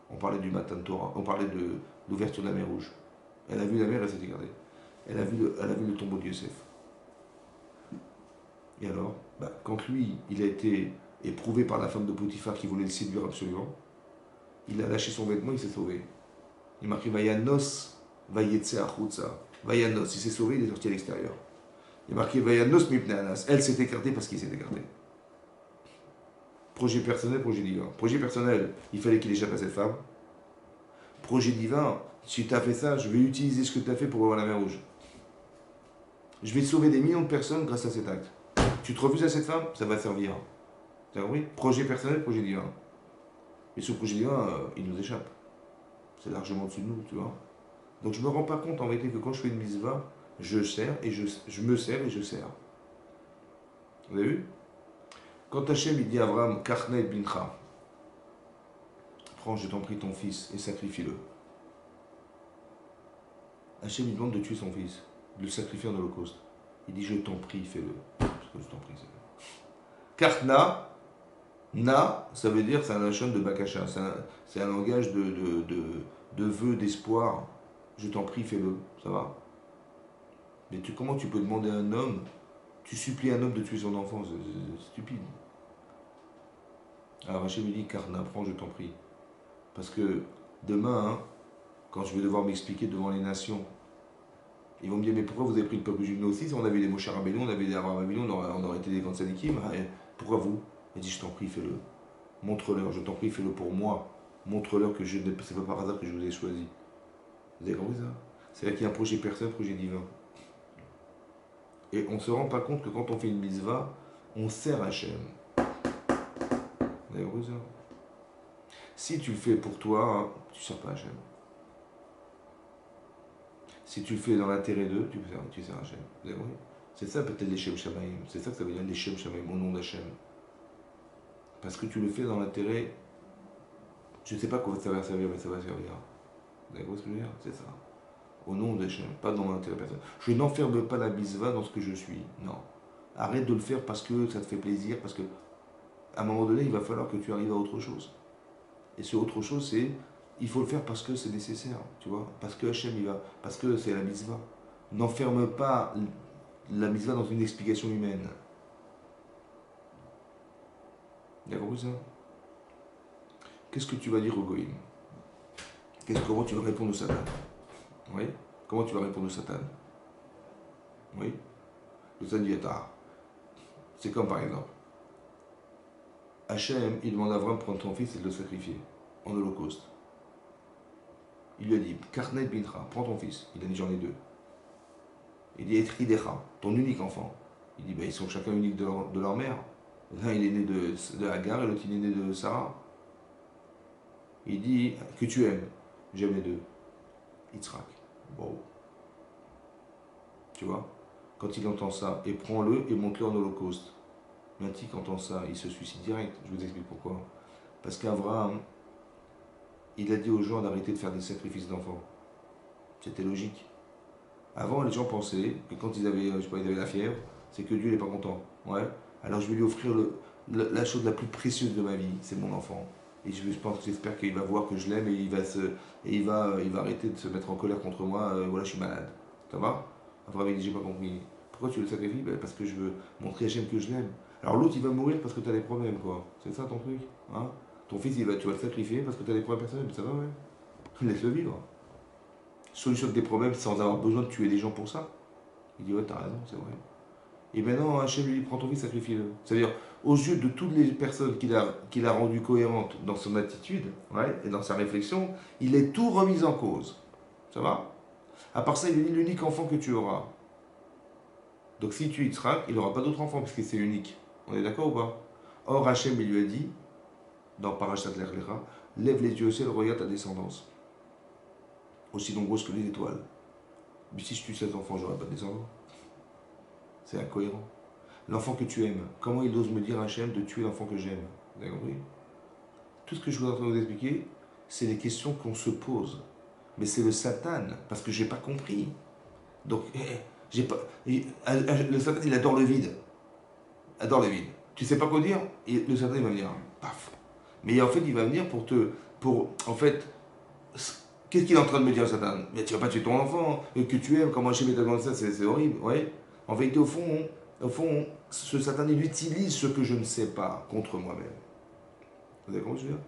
On parlait du Matan Torah, on parlait de l'ouverture de la mer Rouge. Elle a vu la mer et elle s'est écartée. Elle a vu le tombeau de Yosef. Et alors, quand lui, il a été éprouvé par la femme de Potiphar qui voulait le séduire absolument, il a lâché son vêtement, il s'est sauvé. Il marqué Vayanos, Vayetse Achutza. Vayanos, il s'est sauvé, il est sorti à l'extérieur. Il est marqué Vayanos Mipneanas. Elle s'est écartée parce qu'il s'est écarté. Projet personnel, projet divin. Projet personnel, il fallait qu'il échappe à cette femme. Projet divin, si tu as fait ça, je vais utiliser ce que tu as fait pour avoir la mer Rouge. Je vais sauver des millions de personnes grâce à cet acte. Tu te refuses à cette femme, ça va servir. Tu as compris? Projet personnel, projet divin. Et ce projet divin, il nous échappe. C'est largement au-dessus de nous, tu vois. Donc je me rends pas compte en vérité que quand je fais une mitzvah, je sers et je me sers et je sers. Vous avez vu? Quand Hachem il dit à Abraham, Karnet bincha, prends, je t'en prie, ton fils et sacrifie-le. Hachem lui demande de tuer son fils, de le sacrifier en holocauste. Il dit, je t'en prie, fais-le. Parce que je t'en prie, c'est Karna, na, ça veut dire, c'est un lachon de Bakasha, c'est un langage de vœu, d'espoir. Je t'en prie, fais-le, ça va? Mais comment tu peux demander à un homme, tu supplies un homme de tuer son enfant, c'est stupide. Alors Hachem me dit, Karna, prends, je t'en prie. Parce que demain, hein, quand je vais devoir m'expliquer devant les nations, ils vont me dire, mais pourquoi vous avez pris le peuple juif? Nous aussi, on avait des Moshe Rabbeinu, on avait des Abraham Avinu, on aurait été des grands tzadikim. Pourquoi vous? Il dit, je t'en prie, fais-le. Montre-leur, je t'en prie, fais-le pour moi. Montre-leur que c'est pas par hasard que je vous ai choisi. Vous avez compris ça? C'est-à-dire qu'il y a un projet personnel, un projet divin. Et on ne se rend pas compte que quand on fait une mitzvah, on sert Hachem. Vous avez compris ça? Si tu le fais pour toi, tu ne sers pas Hachem. Si tu le fais dans l'intérêt d'eux, tu sers Hachem. Vous avez compris? C'est ça peut-être les Shem Shamaim. C'est ça que ça veut dire les Shem Shamaim, au nom d'Hachem. Parce que tu le fais dans l'intérêt. Je ne sais pas comment ça va servir, mais ça va servir. Vous avez compris ce que je veux dire? C'est ça. Au nom d'Hachem, pas dans l'intérêt personnel. Je n'enferme pas la bisva dans ce que je suis. Non. Arrête de le faire parce que ça te fait plaisir, parce que à un moment donné, il va falloir que tu arrives à autre chose. Et ce autre chose, c'est, il faut le faire parce que c'est nécessaire, tu vois, parce que Hachem il va, parce que c'est la mitzvah. N'enferme pas la mitzvah dans une explication humaine. Tu as compris ça? Qu'est-ce que tu vas dire au Goïm? Comment tu vas répondre au Satan? Oui? Comment tu vas répondre au Satan? Oui? Le Satan dit, c'est comme par exemple, Hachem, il demande à Abraham de prendre ton fils et de le sacrifier en holocauste. Il lui a dit, Karnet bintra, prends ton fils. Il a dit, j'en ai deux. Il dit, Etridecha, ton unique enfant. Il dit, ils sont chacun uniques de leur mère. L'un, il est né de Hagar et l'autre, il est né de Sarah. Il dit, que tu aimes. J'aime les deux. Yitzhak. Bon. Tu vois? Quand il entend ça, et prends-le et monte-le en holocauste. Maintenant, quand entend ça, il se suicide direct. Je vous explique pourquoi. Parce qu'Abraham, il a dit aux gens d'arrêter de faire des sacrifices d'enfants. C'était logique. Avant, les gens pensaient que quand ils avaient, je sais pas, ils avaient la fièvre, c'est que Dieu n'est pas content. Ouais. Alors je vais lui offrir la chose la plus précieuse de ma vie, c'est mon enfant. Et j'espère qu'il va voir que je l'aime et il va arrêter de se mettre en colère contre moi. Voilà, je suis malade. Ça va? Abraham, il dit, j'ai pas compris. Pourquoi tu le sacrifies? Parce que je veux montrer à Hachem que je l'aime. Alors l'autre, il va mourir parce que tu as des problèmes, quoi. C'est ça ton truc, hein? Ton fils, tu vas le sacrifier parce que tu as des problèmes personnels. Mais ça va, ouais. Laisse-le vivre. Solution des problèmes sans avoir besoin de tuer des gens pour ça. Il dit, ouais, t'as raison, c'est vrai. Et maintenant, Hachem lui dit, prends ton fils, sacrifie-le. C'est-à-dire, aux yeux de toutes les personnes qu'il a rendues cohérentes dans son attitude, ouais, et dans sa réflexion, il est tout remis en cause. Ça va? À part ça, il lui dit, l'unique enfant que tu auras. Donc si tu Yitzhak, il n'aura pas d'autre enfant, parce que c'est unique. On est d'accord ou pas? Or, Hachem, il lui a dit, dans Parashat Lech Lecha, lève les yeux au ciel, regarde ta descendance. Aussi nombreuse que les étoiles. Mais si je tue cet enfant, j'aurai pas de descendants. C'est incohérent. L'enfant que tu aimes, comment il ose me dire Hachem de tuer l'enfant que j'aime? Vous avez compris? Tout ce que je suis en train de vous expliquer, c'est les questions qu'on se pose. Mais c'est le Satan, parce que j'ai pas compris. Donc, J'ai pas, le Satan, il adore le vide. Adore le vide. Tu sais pas quoi dire, et le Satan, il va venir. Paf. Mais en fait, il va venir en fait, qu'est-ce qu'il est en train de me dire, Satan? Mais tu vas pas tuer ton enfant, que tu aimes, comment Hachem t'a demandé ça, c'est horrible, ouais. En vérité, au fond, ce Satan, il utilise ce que je ne sais pas contre moi-même. Vous avez compris ce que je veux dire?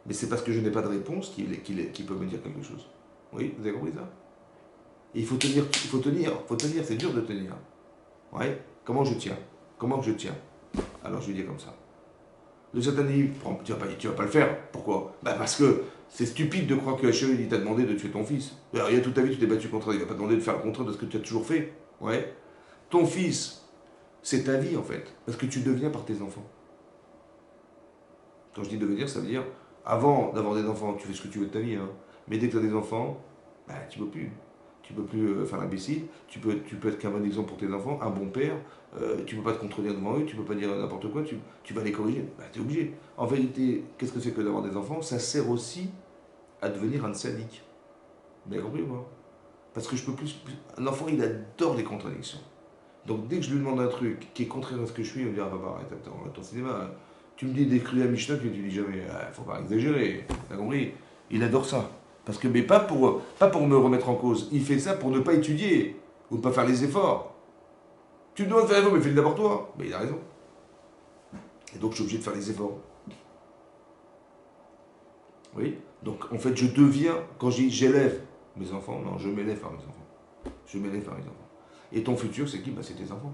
Mais c'est parce que je n'ai pas de réponse qu'il peut me dire quelque chose. Oui, vous avez compris ça? Et il faut tenir, c'est dur de tenir. Ouais. Comment je tiens? Comment je tiens? Alors je lui dis comme ça. Le Satan dit, tu vas pas le faire. Pourquoi? Bah parce que c'est stupide de croire que Hachem t'a demandé de tuer ton fils. Alors, il y a toute ta vie, tu t'es battu contre lui. Il va pas te demander de faire le contraire de ce que tu as toujours fait. Ouais. Ton fils, c'est ta vie en fait. Parce que tu deviens par tes enfants. Quand je dis devenir, ça veut dire, avant d'avoir des enfants, tu fais ce que tu veux de ta vie. Hein. Mais dès que tu as des enfants, bah, tu peux plus. Tu peux plus faire l'imbécile. Tu peux être qu'un bon exemple pour tes enfants, un bon père. Tu peux pas te contredire devant eux, tu peux pas dire n'importe quoi, tu vas les corriger. Bah, tu es obligé. En vérité, qu'est-ce que c'est que d'avoir des enfants? Ça sert aussi à devenir un sadique. Vous avez compris ou pas? Parce que je peux plus. Un enfant, il adore les contradictions. Donc dès que je lui demande un truc qui est contraire à ce que je suis, il me dit ah papa, arrête, attends, ton cinéma. Tu me dis d'écrire à Mishnah, tu dis jamais, faut pas exagérer. T'as compris? Il adore ça. Parce que, mais pas pour me remettre en cause. Il fait ça pour ne pas étudier ou ne pas faire les efforts. Tu me demandes de faire les efforts, mais fais-le d'abord toi. Mais il a raison. Et donc je suis obligé de faire les efforts. Oui. Donc en fait, je deviens, quand je dis j'élève mes enfants, non, je m'élève par mes enfants. Je m'élève par mes enfants. Et ton futur, c'est qui? Bah, c'est tes enfants.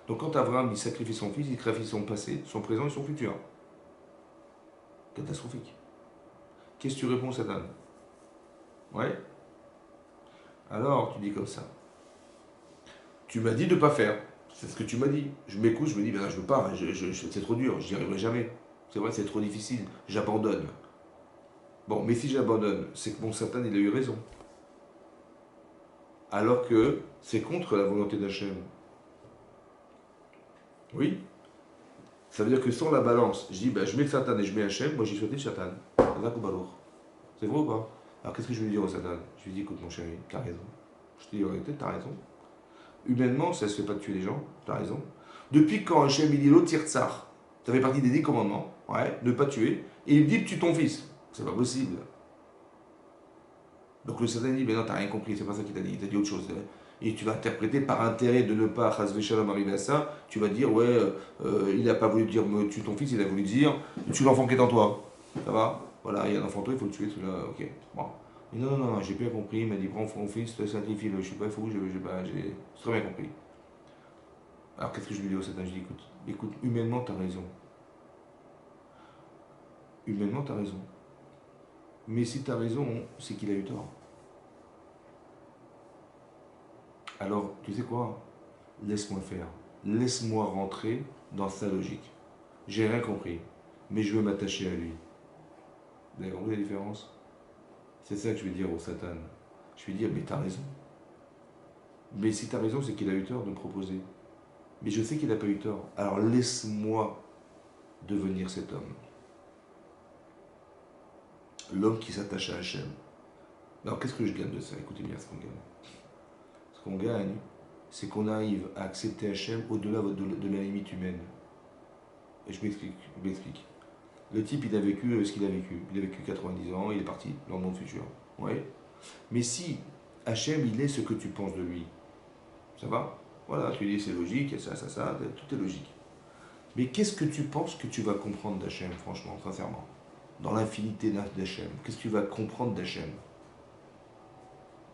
Donc quand Abraham il sacrifie son fils, il sacrifie son passé, son présent et son futur. Catastrophique. Qu'est-ce que tu réponds, Satan? Ouais. Alors, tu dis comme ça. Tu m'as dit de ne pas faire. C'est ce que tu m'as dit. Je m'écoute, je me dis, ben là, je veux pas, c'est trop dur, j'y arriverai jamais. C'est vrai, c'est trop difficile, j'abandonne. Bon, mais si j'abandonne, c'est que mon Satan, il a eu raison. Alors que c'est contre la volonté d'Hachem. Oui. Ça veut dire que sans la balance, je dis, ben, je mets le Satan et je mets Hachem, moi j'y souhaitais le Satan. C'est vrai ou pas? Alors qu'est-ce que je vais lui dire au Satan? Je lui dis, écoute mon chéri, t'as raison. Je te dis, en réalité, t'as raison. Humainement, ça se fait pas de tuer les gens, t'as raison. Depuis quand Hachem il dit l'autre tsar, ça fait partie des 10 commandements, ouais, ne pas tuer, et il dit tue ton fils. C'est pas possible. Donc le Satan dit, mais non, t'as rien compris, c'est pas ça qu'il t'a dit, il t'a dit autre chose. Et tu vas interpréter par intérêt de ne pas Chazvé Shalom arriver à ça, tu vas dire, ouais, il n'a pas voulu dire tue ton fils, il a voulu dire tue l'enfant qui est en toi. Ça va? Voilà, il y a un enfant en toi, il faut le tuer, celui-là, ok. Bon. Mais non, non, non, j'ai bien compris, il m'a dit, prends ton fils, sacrifie-le, je suis pas fou, j'ai très bien compris. Alors qu'est-ce que je lui dis au Satan? Je dis, écoute, humainement, t'as raison. Humainement, t'as raison. Mais si t'as raison, c'est qu'il a eu tort. Alors, tu sais quoi? Laisse-moi faire. Laisse-moi rentrer dans sa logique. J'ai rien compris, mais je veux m'attacher à lui. Vous avez compris la différence? C'est ça que je vais dire au Satan. Je vais dire, mais t'as raison. Mais si t'as raison, c'est qu'il a eu tort de me proposer. Mais je sais qu'il n'a pas eu tort. Alors laisse-moi devenir cet homme. L'homme qui s'attache à Hachem. Alors qu'est-ce que je gagne de ça? Écoutez bien ce qu'on gagne. Ce qu'on gagne, c'est qu'on arrive à accepter Hachem au-delà de la limite humaine. Et je m'explique. Le type, il a vécu ce qu'il a vécu. Il a vécu 90 ans, il est parti dans le monde futur. Ouais. Mais si Hachem, il est ce que tu penses de lui, ça va? Voilà, tu dis c'est logique, ça, tout est logique. Mais qu'est-ce que tu penses que tu vas comprendre d'Hachem, franchement, sincèrement? Dans l'infinité d'Hachem, qu'est-ce que tu vas comprendre d'Hachem?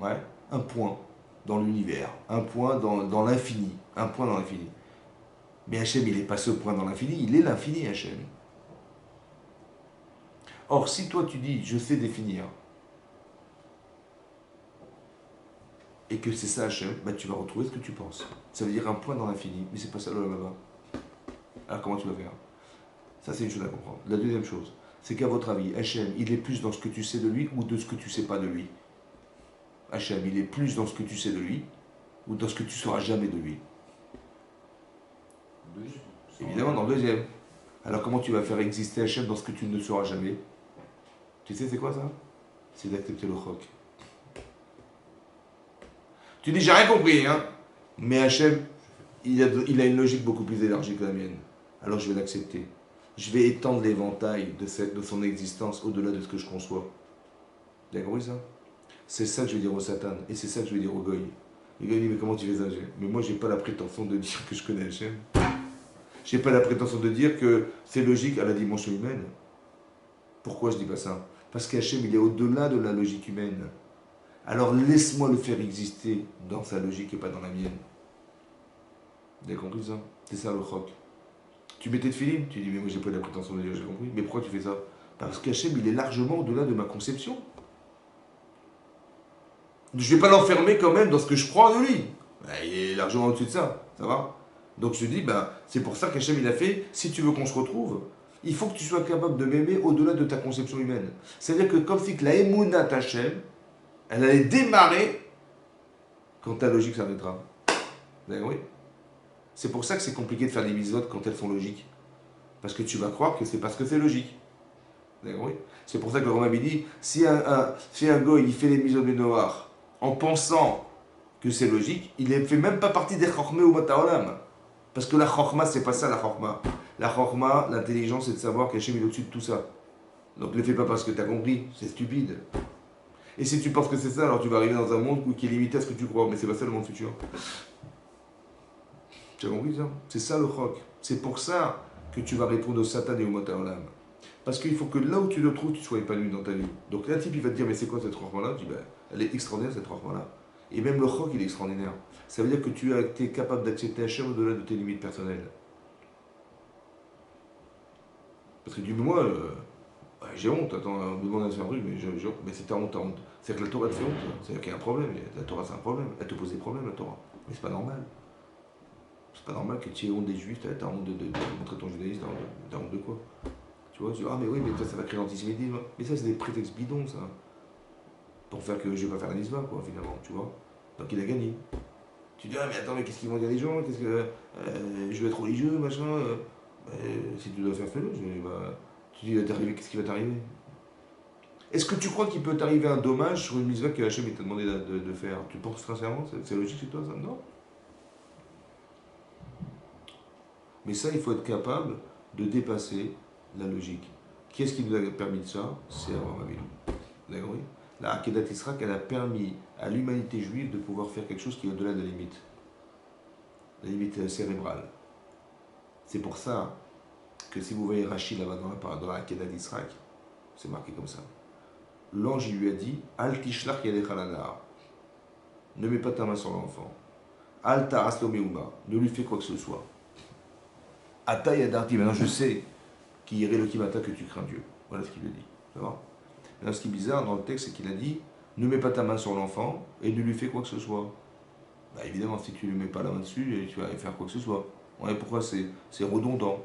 Ouais, un point dans l'univers, un point dans l'infini, un point dans l'infini. Mais Hachem, il n'est pas ce point dans l'infini, il est l'infini, Hachem. Or, si toi tu dis, je sais définir, et que c'est ça Hachem, bah, tu vas retrouver ce que tu penses. Ça veut dire un point dans l'infini, mais c'est pas ça là-bas. Alors comment tu vas faire? Ça, c'est une chose à comprendre. La deuxième chose, c'est qu'à votre avis, Hachem, il est plus dans ce que tu sais de lui ou de ce que tu sais pas de lui? Hachem, il est plus dans ce que tu sais de lui ou dans ce que tu sauras jamais de lui? Évidemment, dans le deuxième. Alors comment tu vas faire exister Hachem dans ce que tu ne sauras jamais? Tu sais c'est quoi ça? C'est d'accepter le choc. Tu dis j'ai rien compris, hein? Mais Hachem, il a une logique beaucoup plus élargie que la mienne. Alors je vais l'accepter. Je vais étendre l'éventail de son existence au-delà de ce que je conçois. Vous avez compris ça? C'est ça que je vais dire au Satan. Et c'est ça que je vais dire au Goy. Le Goy dit, mais comment tu fais ça? Mais moi, j'ai pas la prétention de dire que je connais Hachem. J'ai pas la prétention de dire que c'est logique à la dimension humaine. Pourquoi je dis pas ça? Parce qu'Hachem, il est au-delà de la logique humaine. Alors laisse-moi le faire exister dans sa logique et pas dans la mienne. Vous avez compris ça? C'est ça le choc. Tu mets tes films, tu dis mais moi j'ai pas la prétention de dire j'ai compris. Mais pourquoi tu fais ça? Parce qu'Hachem il est largement au-delà de ma conception. Je vais pas l'enfermer quand même dans ce que je crois de lui. Il est largement au-dessus de ça, ça va? Donc je dis, c'est pour ça qu'Hachem il a fait, si tu veux qu'on se retrouve, il faut que tu sois capable de m'aimer au-delà de ta conception humaine. C'est-à-dire que comme si que la Emouna Hachem, elle allait démarrer quand ta logique s'arrêtera. Vous avez compris? C'est pour ça que c'est compliqué de faire des mitzvot quand elles sont logiques. Parce que tu vas croire que c'est parce que c'est logique. Vous avez compris? C'est pour ça que le Rambam dit, si un goy il fait les mitzvot de Noir en pensant que c'est logique, il ne fait même pas partie des chormés ou mataolam. Parce que la chorma, c'est pas ça la chorma. La chorma, l'intelligence, c'est de savoir qu'Hachem est au-dessus de tout ça. Donc ne le fais pas parce que tu as compris, c'est stupide. Et si tu penses que c'est ça, alors tu vas arriver dans un monde qui est limité à ce que tu crois, mais c'est pas ça le monde futur. Tu as compris ça? C'est ça le choc. C'est pour ça que tu vas répondre au Satan et au Mataolam. Parce qu'il faut que là où tu le trouves, tu sois épanoui dans ta vie. Donc là, type, il va te dire, mais c'est quoi cette chorma-là? Tu dis, elle est extraordinaire cette chorma-là. Et même le choc, il est extraordinaire. Ça veut dire que tu es capable d'accepter Hachem au-delà de tes limites personnelles. Parce que tu dis, mais moi, j'ai honte, attends, on me demande de faire un truc, mais j'ai honte. Mais c'est ta honte, ta honte. C'est que la Torah te fait honte. C'est-à-dire qu'il y a un problème. La Torah, c'est un problème. Elle te pose des problèmes, la Torah. Mais c'est pas normal. C'est pas normal que tu aies honte des juifs, t'as honte de montrer ton judaïsme, t'as honte de quoi? Tu vois, tu dis, ah mais oui, mais ça va créer l'antisémitisme. Mais ça, c'est des prétextes bidons, ça. Pour faire que je vais pas faire la nisva, quoi, finalement, tu vois. Donc il a gagné. Tu dis, ah mais attends, mais qu'est-ce qu'ils vont dire les gens? Qu'est-ce que. Je vais être religieux, machin. Si tu dois faire, fais-le. Tu dis, qu'est-ce qui va t'arriver? Est-ce que tu crois qu'il peut t'arriver un dommage sur une misva que Hachem t'a demandé de faire? Tu penses sincèrement? C'est logique chez toi, ça? Non. Mais ça, il faut être capable de dépasser la logique. Qui est-ce qui nous a permis de ça? C'est Abraham Avinu. Vous avez compris? La Akedat Israq, elle a permis à l'humanité juive de pouvoir faire quelque chose qui est au-delà de la limite cérébrale. C'est pour ça que si vous voyez Rachid là-bas dans la Akedat Israq, c'est marqué comme ça. L'ange lui a dit, Al tishlach yadecha lanar. Ne mets pas ta main sur l'enfant. Al ta'as lo meuma. Ne lui fais quoi que ce soit. Ata yadarti. Maintenant je sais qu'il y le kimata que tu crains Dieu. Voilà ce qu'il lui dit. Maintenant, ce qui est bizarre dans le texte, c'est qu'il a dit, ne mets pas ta main sur l'enfant et ne lui fais quoi que ce soit. Évidemment, si tu ne lui mets pas la main dessus, tu vas faire quoi que ce soit. Ouais, pourquoi c'est redondant?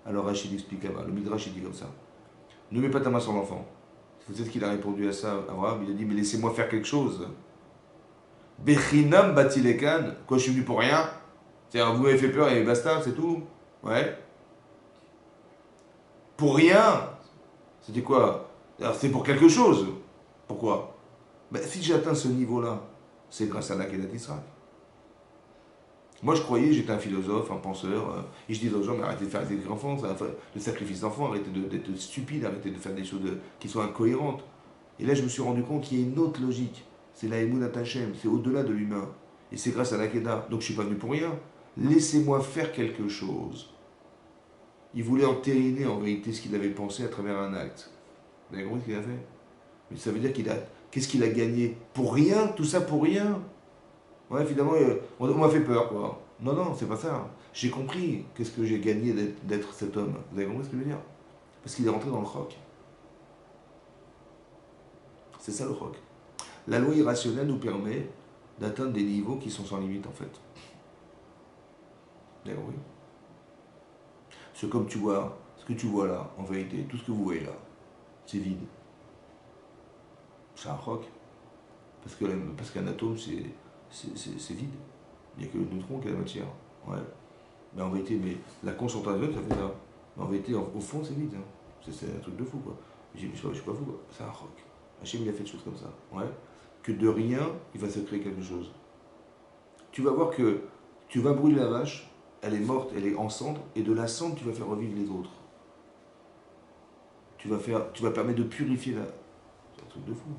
Alors Rachid explique là-bas, le Midrash il dit comme ça. Ne mets pas ta main sur l'enfant. Vous savez ce qu'il a répondu à ça, Abraham? Il a dit, mais laissez-moi faire quelque chose. Bechinam batilekan. Quoi, je suis venu pour rien? C'est-à-dire, vous m'avez fait peur et basta, c'est tout? Ouais. Pour rien? C'était quoi? Alors, c'est pour quelque chose. Pourquoi? Si j'atteins ce niveau-là, c'est grâce à l'Akedat Israq. Moi, je croyais, j'étais un philosophe, un penseur, et je disais aux gens, mais arrêtez de faire des enfants, le sacrifice d'enfants, arrêtez d'être stupide, arrêtez de faire des choses qui sont incohérentes. Et là, je me suis rendu compte qu'il y a une autre logique. C'est la Emunat Hashem, c'est au-delà de l'humain. Et c'est grâce à l'Akedah. Donc, je ne suis pas venu pour rien. Laissez-moi faire quelque chose. Il voulait entériner en vérité ce qu'il avait pensé à travers un acte. Vous avez compris ce qu'il a fait? Mais ça veut dire qu'est-ce qu'il a gagné? Pour rien? Tout ça pour rien? Ouais, finalement, on m'a fait peur, quoi. Non, non, c'est pas ça. J'ai compris qu'est-ce que j'ai gagné d'être cet homme. Vous avez compris ce que je veux dire? Parce qu'il est rentré dans le roc. C'est ça le roc. La loi irrationnelle nous permet d'atteindre des niveaux qui sont sans limite, en fait. Vous avez compris? C'est comme tu vois, ce que tu vois là, en vérité, tout ce que vous voyez là, c'est vide. C'est un roc. Parce qu'un atome, c'est vide. Il n'y a que le neutron qui a la matière. Ouais. Mais en vérité, la concentration, ça fait ça. Mais en vérité, au fond, c'est vide. Hein. C'est un truc de fou, quoi. Je suis pas fou, quoi. C'est un roc. Hachem, il a fait des choses comme ça. Ouais. Que de rien, il va se créer quelque chose. tu vas voir que tu vas brûler la vache, elle est morte, elle est en cendre, et de la cendre, tu vas faire revivre les autres. Tu vas permettre de purifier la. C'est un truc de fou.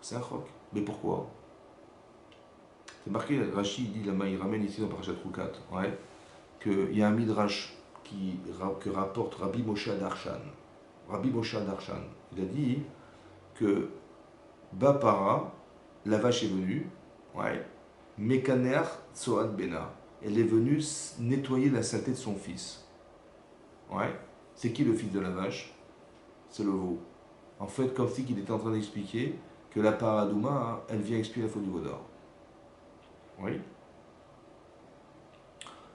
C'est un croc. Mais pourquoi? C'est marqué, Rachid dit, il ramène ici dans Parashat Rukat, ouais, qu'il y a un midrash que rapporte Rabbi Moshe Darshan. Rabbi Moshe Darshan, il a dit que Bapara, la vache est venue, ouais, Mekaner Tsoad Bena, elle est venue nettoyer la saleté de son fils. Ouais, c'est qui le fils de la vache? C'est le veau. En fait, comme si il était en train d'expliquer que la paradouma, hein, elle vient expier la faute du veau d'or. Oui.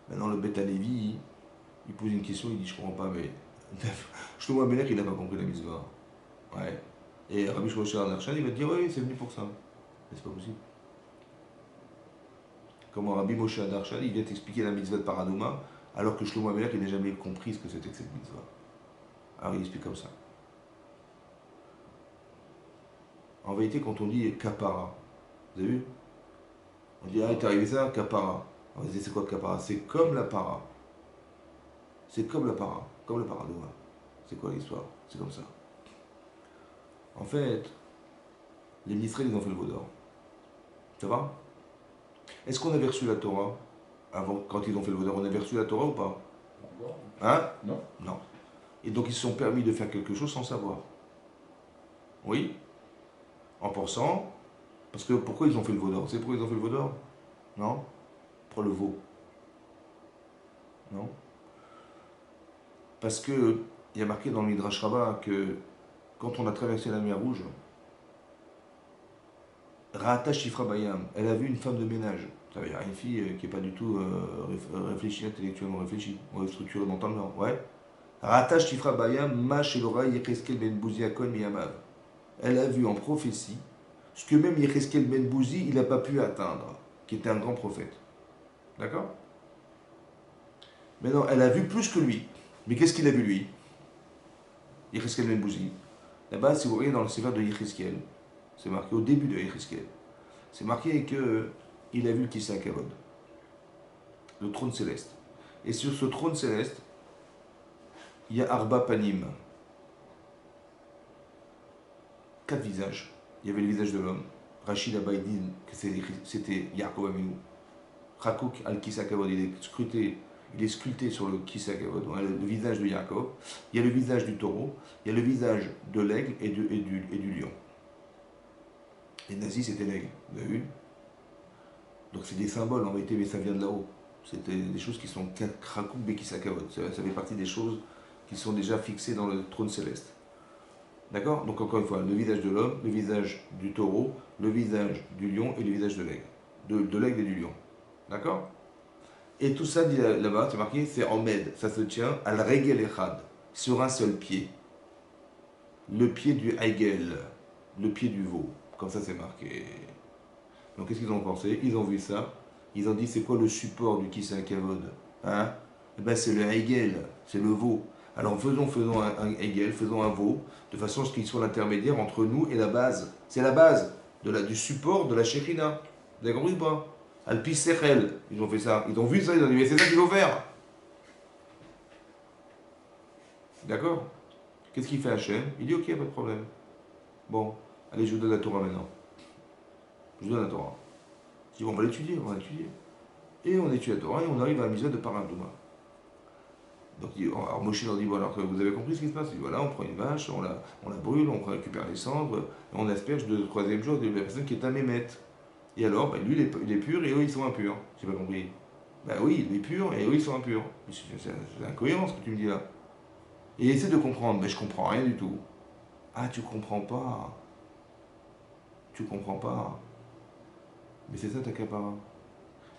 Maintenant, le Beth Alevi, il pose une question, il dit, je comprends pas, mais Shlomo Amelech, il n'a pas compris la mitzvah. Ouais. Et Rabbi Shlomo Arshan, il va te dire, oui, c'est venu pour ça. Mais c'est pas possible. Comment Rabbi Moshe Darshan, il vient t'expliquer la mitzvah de Paradouma, alors que Shlomo Amelech, il n'a jamais compris ce que c'était que cette mitzvah. Alors il explique comme ça. En vérité, quand on dit kapara, vous avez vu? On dit, ah, il t'est arrivé ça, kapara. On va dire, c'est quoi kapara? C'est comme la para. C'est comme la para, comme le Paradouma. C'est quoi l'histoire? C'est comme ça. En fait, les ministres, ils ont fait le veau d'or. Ça va? Est-ce qu'on avait reçu la Torah avant, quand ils ont fait le veau d'or? On avait reçu la Torah ou pas? Hein? Non. Non. Et donc ils se sont permis de faire quelque chose sans savoir. Oui? En pensant. Parce que pourquoi ils ont fait le veau d'or? C'est pourquoi ils ont fait le veau d'or? Non? Pour le veau. Non? Parce que il y a marqué dans le Midrash Rabbah que quand on a traversé la mer Rouge, Ra'ata Shifra Bayam, elle a vu une femme de ménage. Ça veut dire une fille qui n'est pas du tout réfléchie, intellectuellement réfléchie, ou structurée mentalement. Ouais. Ra'ata Shifra Bayam, Ma Shelora Yecheskel Ben Bouzi Akon Miyamav. Elle a vu en prophétie ce que même Yecheskel Ben Bouzi, il n'a pas pu atteindre, qui était un grand prophète. D'accord? Maintenant, elle a vu plus que lui. Mais qu'est-ce qu'il a vu lui? Yecheskel Ben Bouzi. Là-bas, si vous voyez dans le sévère de Yecheskel, c'est marqué au début de Yecheskel, c'est marqué qu'il a vu le Kissa Kavod, le trône céleste. Et sur ce trône céleste, il y a Arba Panim, 4 visages. Il y avait le visage de l'homme. Rachid Abaïdin, que c'était Yaakov Avinu. Chakouk al-Kissa Kavod, il est sculpté sur le Kissa Kavod, le visage de Yaakov. Il y a le visage du taureau, il y a le visage de l'aigle et du lion. Les nazis, c'était l'aigle, vous avez vu? Donc c'est des symboles en réalité, mais ça vient de là-haut. C'était des choses qui sont Krakouk Bekisakavod. Ça fait partie des choses qui sont déjà fixées dans le trône céleste. D'accord? Donc encore une fois, le visage de l'homme, le visage du taureau, le visage du lion et le visage de l'aigle. De l'aigle et du lion. D'accord? Et tout ça, dit là-bas, c'est marqué, c'est en med. Ça se tient à l'regel echad, sur un seul pied. Le pied du Heigel, le pied du veau. Comme ça, c'est marqué. Donc, qu'est-ce qu'ils ont pensé? Ils ont vu ça. Ils ont dit, c'est quoi le support du Kissa Kavod? Hein? Eh ben, c'est le Heigel, c'est le veau. Alors, faisons un Heigel, faisons un veau, de façon à ce qu'il soit l'intermédiaire entre nous et la base. C'est la base du support de la Shekhina. Vous avez compris ou pas? Alpi Sechel, ils ont fait ça. Ils ont vu ça, ils ont dit, mais c'est ça qu'il faut faire. D'accord? Qu'est-ce qu'il fait Hachem? Il dit, ok, pas de problème. Bon, allez, je vous donne la Torah maintenant. Je vous donne la Torah. Je dis, bon, on va l'étudier, on va l'étudier. Et on étudie la Torah et on arrive à la mitzvah de Paradouma. Donc, alors Moshe leur dit, bon, alors vous avez compris ce qui se passe? Il dit, voilà, on prend une vache, on la brûle, on récupère les cendres, et on asperge le troisième jour de la personne qui est un mémètre. Et alors, ben, lui, il est pur et eux, ils sont impurs. J'ai pas compris. Ben oui, il est pur et eux, ils sont impurs. C'est incohérent ce que tu me dis là. Et essaie de comprendre. Ben, je comprends rien du tout. Ah, tu comprends pas. Tu comprends pas. Mais c'est ça ta capara.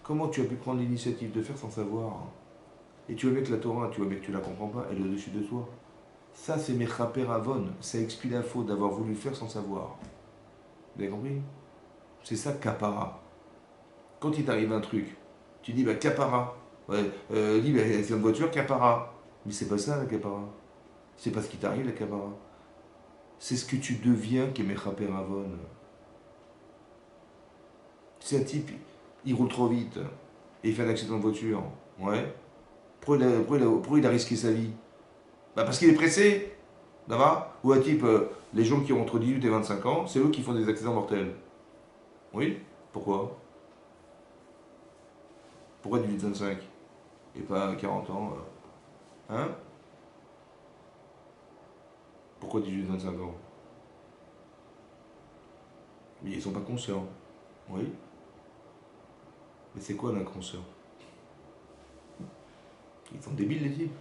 Comment tu as pu prendre l'initiative de faire sans savoir? Et tu vas mettre la Torah, tu vois bien que tu la comprends pas, elle est au-dessus de toi. Ça, c'est Mechaper Avon. Ça explie la faute d'avoir voulu faire sans savoir. Vous avez compris? C'est ça, capara. Quand il t'arrive un truc, tu dis, bah, capara. Ouais, dis, bah, c'est une voiture, capara. Mais c'est pas ça, la capara. C'est pas ce qui t'arrive, la capara. C'est ce que tu deviens qui est Mechaper Avon. Si un type, il roule trop vite et il fait un accident de voiture, ouais, pourquoi il a risqué sa vie? Bah parce qu'il est pressé, ça va? Ou un type, les gens qui ont entre 18 et 25 ans, c'est eux qui font des accidents mortels. Oui? Pourquoi? Pourquoi 18-25 et pas 40 ans? Hein? Pourquoi 18-25 ans? Mais ils sont pas conscients. Oui? Mais c'est quoi l'inconscient? Ils sont débiles les types?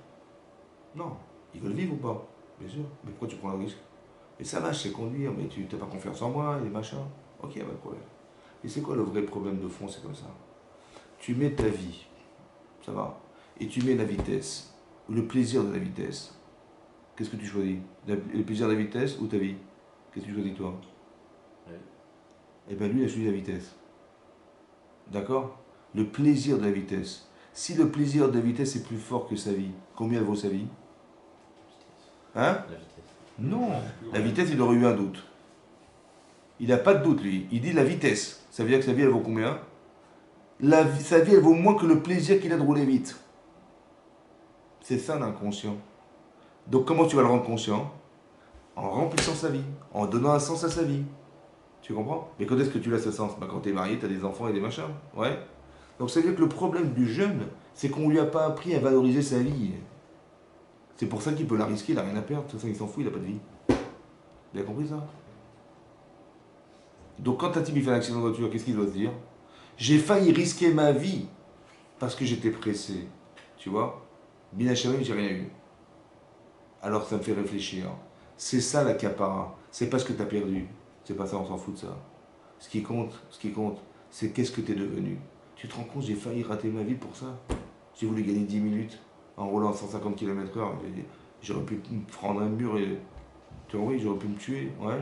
Non. Ils veulent vivre ou pas? Bien sûr. Mais pourquoi tu prends le risque? Mais ça va, je sais conduire, mais tu n'as pas confiance en moi, et machin. Ok, pas de problème. Et c'est quoi le vrai problème de fond? C'est comme ça. Tu mets ta vie, ça va, et tu mets la vitesse, ou le plaisir de la vitesse. Qu'est-ce que tu choisis? Le plaisir de la vitesse ou ta vie? Qu'est-ce que tu choisis toi? Ouais. Eh bien lui, il a choisi la vitesse. D'accord? Le plaisir de la vitesse. Si le plaisir de la vitesse est plus fort que sa vie, combien elle vaut sa vie? Hein? La vitesse. Non. La vitesse, il aurait eu un doute. Il n'a pas de doute, lui. Il dit la vitesse. Ça veut dire que sa vie, elle vaut combien? Sa vie, elle vaut moins que le plaisir qu'il a de rouler vite. C'est ça l'inconscient. Donc comment tu vas le rendre conscient? En remplissant sa vie, en donnant un sens à sa vie. Tu comprends? Mais quand est-ce que tu laisses ce sens? Bah, quand tu es marié, tu as des enfants et des machins. Ouais. Donc ça veut dire que le problème du jeune, c'est qu'on ne lui a pas appris à valoriser sa vie. C'est pour ça qu'il peut la risquer, il n'a rien à perdre. De toute façon, il s'en fout, il n'a pas de vie. Vous avez compris ça? Donc quand un type il fait un accident de voiture, qu'est-ce qu'il doit se dire? J'ai failli risquer ma vie parce que j'étais pressé. Tu vois? Bin Hachem, j'ai rien eu. Alors ça me fait réfléchir. C'est ça l'accaparat. C'est pas ce que tu as perdu. C'est pas ça, on s'en fout de ça. Ce qui compte, c'est qu'est-ce que tu es devenu. Tu te rends compte, j'ai failli rater ma vie pour ça. J'ai voulu gagner 10 minutes en roulant à 150 km/h. J'aurais pu me prendre un mur et. Tu vois, oui, j'aurais pu me tuer. Ouais.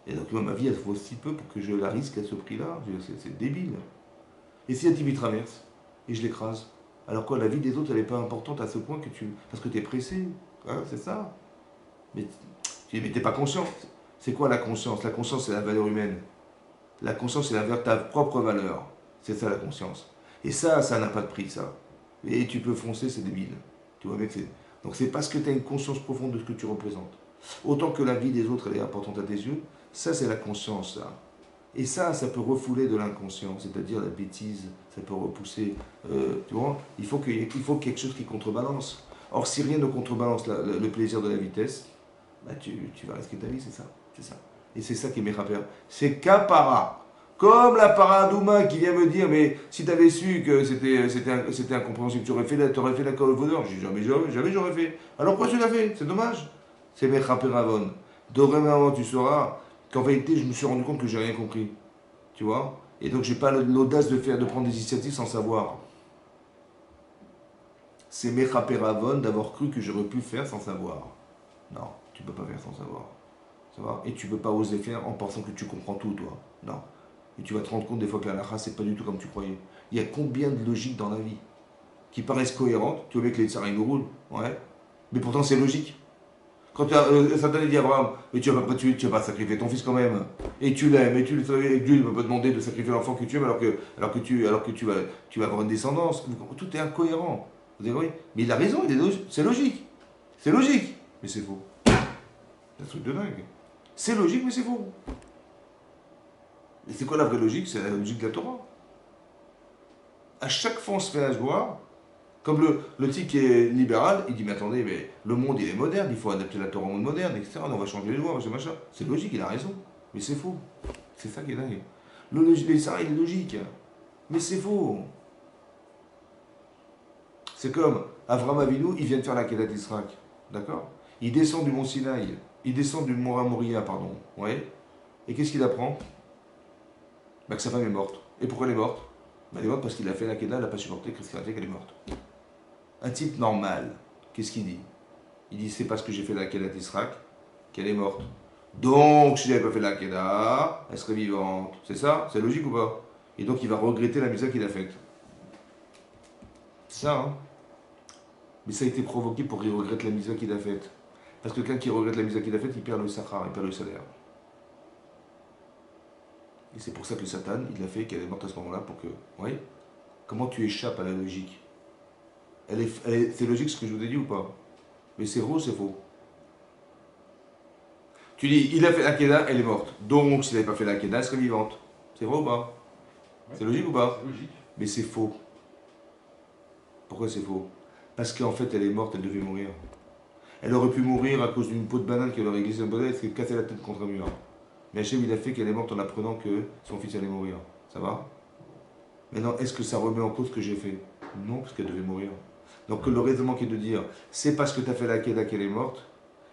Et donc ma vie, elle vaut si peu pour que je la risque à ce prix-là. C'est débile. Et si un type il traverse et je l'écrase, alors quoi, la vie des autres, elle n'est pas importante à ce point que tu. Parce que tu es pressé. Hein, c'est ça. Mais tu n'es pas conscient. C'est quoi la conscience? La conscience, c'est la valeur humaine. La conscience, c'est ta propre valeur. C'est ça la conscience. Et ça n'a pas de prix, ça. Et tu peux foncer, c'est débile. Tu vois, mec, donc c'est parce que tu as une conscience profonde de ce que tu représentes. Autant que la vie des autres, elle est importante à tes yeux, ça, c'est la conscience, ça. Et ça peut refouler de l'inconscient, c'est-à-dire la bêtise, ça peut repousser. Tu vois, il faut quelque chose qui contrebalance. Or, si rien ne contrebalance le plaisir de la vitesse, bah tu vas risquer ta vie, c'est ça. C'est ça. Et c'est ça qui est méchapéra. C'est capara. Comme la paradouma qui vient me dire, mais si tu avais su que c'était incompréhensible, tu aurais fait la call of Honor. Je dis jamais j'aurais fait. Alors pourquoi tu l'as fait? C'est dommage. C'est méchapéravon. Dorénavant, tu sauras qu'en vérité, je me suis rendu compte que j'ai rien compris. Tu vois? Et donc, j'ai pas l'audace de prendre des initiatives sans savoir. C'est méchapéravon d'avoir cru que j'aurais pu faire sans savoir. Non, tu peux pas faire sans savoir. Ça va? Et tu peux pas oser faire en pensant que tu comprends tout, toi. Non. Et tu vas te rendre compte des fois que la halakha, c'est pas du tout comme tu croyais. Il y a combien de logiques dans la vie qui paraissent cohérentes? Tu vois que les tsarins nous roulent, ouais. Mais pourtant, c'est logique. Quand Satan dit à Abraham, mais tu vas pas sacrifier ton fils quand même. Et tu l'aimes, et Dieu ne peut pas te demander de sacrifier l'enfant que tu aimes alors que tu vas avoir une descendance. Tout est incohérent. Vous avez compris? Mais il a raison, c'est logique. C'est logique. Mais c'est faux. C'est un truc de dingue. C'est logique, mais c'est faux. Et c'est quoi la vraie logique? C'est la logique de la Torah. À chaque fois, on se fait avoir. Comme le type qui est libéral, il dit mais attendez, mais le monde il est moderne, il faut adapter la Torah au monde moderne, etc. On va changer les lois, machin. C'est logique, il a raison. Mais c'est faux. C'est ça qui est dingue. Ça, il est logique. Mais c'est faux. C'est comme Avram Avinu, il vient de faire la Kedat Israq. D'accord? Il descend du mont Sinaï. Il descend du mont Moria, pardon. Ouais. Et qu'est-ce qu'il apprend? Bah, que sa femme est morte. Et pourquoi elle est morte? Bah, elle est morte parce qu'il a fait la Kedah, elle n'a pas supporté qu'elle est morte. Un type normal, qu'est-ce qu'il dit? Il dit c'est parce que j'ai fait la Kedah Israq qu'elle est morte. Donc si j'avais pas fait la Kedah, elle serait vivante. C'est ça? C'est logique ou pas? Et donc il va regretter la misère qu'il a faite. C'est ça, hein? Mais ça a été provoqué pour qu'il regrette la misère qu'il a faite. Parce que quelqu'un qui regrette la misère qu'il a faite, il perd le sahara, il perd le salaire. Et c'est pour ça que Satan, il a fait qu'elle est morte à ce moment-là pour que. Vous voyez? Comment tu échappes à la logique? C'est logique ce que je vous ai dit ou pas? Mais c'est vrai ou c'est faux? Tu dis, il a fait la Kedah, elle est morte. Donc, s'il n'avait pas fait la Kedah, elle serait vivante. C'est vrai ou pas? Ouais, C'est logique ou pas? c'est logique. Mais c'est faux. Pourquoi c'est faux? Parce qu'en fait, elle est morte, elle devait mourir. Elle aurait pu mourir à cause d'une peau de banane qu'elle aurait glissé dans le bonnet et s'est cassé la tête contre un mur. Mais Hachem, il a fait qu'elle est morte en apprenant que son fils allait mourir. Ça va? Maintenant, est-ce que ça remet en cause ce que j'ai fait? Non, parce qu'elle devait mourir. Donc le raisonnement qui est de dire, c'est parce que tu as fait la Kedah qu'elle est morte,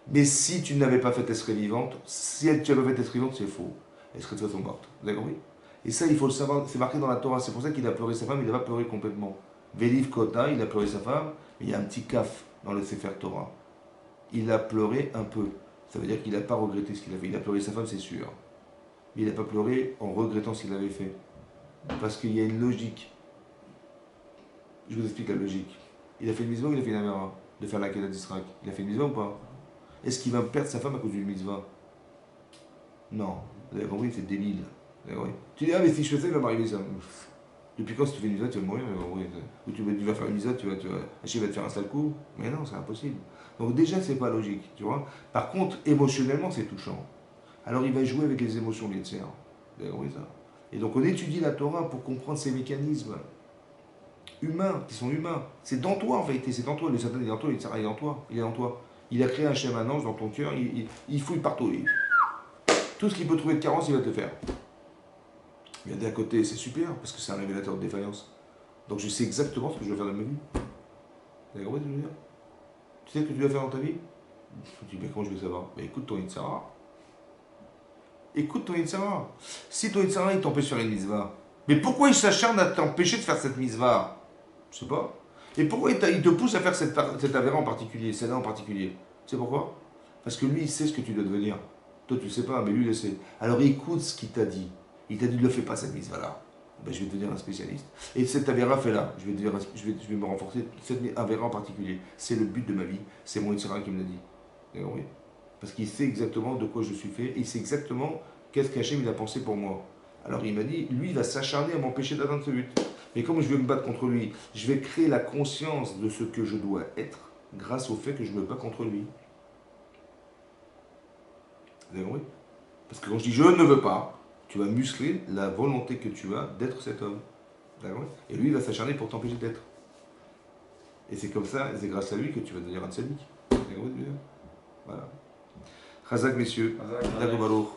mais si tu n'avais pas fait, elle serait vivante. Si tu n'avais pas fait, elle serait vivante, c'est faux. Elle serait de toute façon morte. Vous avez compris? Et ça, il faut le savoir, c'est marqué dans la Torah. C'est pour ça qu'il a pleuré sa femme, il n'a pas pleuré complètement. Véliv Kota, il a pleuré sa femme, mais il y a un petit kaf dans le Sefer Torah. Il a pleuré un peu. Ça veut dire qu'il n'a pas regretté ce qu'il a fait. Il a pleuré sa femme, c'est sûr. Mais il n'a pas pleuré en regrettant ce qu'il avait fait. Parce qu'il y a une logique. Je vous explique la logique. Il a fait une mitzvah ou il a fait une amera de faire la Kedah d'Israël? Il a fait une mitzvah ou pas? Est-ce qu'il va perdre sa femme à cause d'une mitzvah? Non. Vous avez compris, c'est débile. Vous avez compris? Tu dis, ah mais si je fais ça, il va m'arriver ça. Depuis quand si tu fais une mitzvah, tu vas mourir? Ou tu vas faire une mitzvah, Hachem va te faire un sale coup? Mais non, c'est impossible. Donc déjà, c'est pas logique, tu vois. Par contre, émotionnellement, c'est touchant. Alors il va jouer avec les émotions de l'Yetzer. Vous avez compris ça? Et donc on étudie la Torah pour comprendre ces mécanismes humains, qui sont humains. C'est dans toi en vérité, c'est dans toi. Le Satan il est dans toi, il est dans toi. Il est dans toi. Il a créé un schéma, un ange dans ton cœur, il fouille partout. Tout ce qu'il peut trouver de carence, il va te faire. Mais d'un côté, c'est super, parce que c'est un révélateur de défaillance. Donc je sais exactement ce que je dois faire dans ma vie. Vous avez compris ce que je veux dire? Tu sais ce que tu dois faire dans ta vie? Tu dis, mais comment je vais savoir? Mais écoute ton Yitzhara. Écoute ton Yitzhara. Si ton Yitzhara, il t'empêche de faire une mitzvah, mais pourquoi il s'acharne à t'empêcher de faire cette mitzvah? Je sais pas. Et pourquoi il te pousse à faire cette avéra en particulier, celle-là en particulier? Tu sais pourquoi? Parce que lui, il sait ce que tu dois devenir. Toi, tu ne sais pas, mais lui, il le sait. Alors écoute ce qu'il t'a dit. Il t'a dit, ne le fais pas cette mitzvah-là. Ben, je vais devenir un spécialiste. Et cette avéra, fais-la. Je vais me renforcer. Cette avéra en particulier. C'est le but de ma vie. C'est mon Yitzhara qui me l'a dit. D'accord, oui. Parce qu'il sait exactement de quoi je suis fait. Et il sait exactement qu'est-ce qu'Hachem il a pensé pour moi. Alors il m'a dit, lui, il va s'acharner à m'empêcher d'atteindre ce but. Mais comme je vais me battre contre lui, je vais créer la conscience de ce que je dois être grâce au fait que je me bats contre lui. Vous avez compris? Parce que quand je dis je ne veux pas, tu vas muscler la volonté que tu as d'être cet homme. D'accord? Et lui, il va s'acharner pour t'empêcher d'être. Et c'est comme ça, c'est grâce à lui que tu vas devenir un tzaddik. D'accord? Voilà. Chazak, messieurs. Chazak, D'accord, Baruch.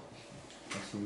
merci.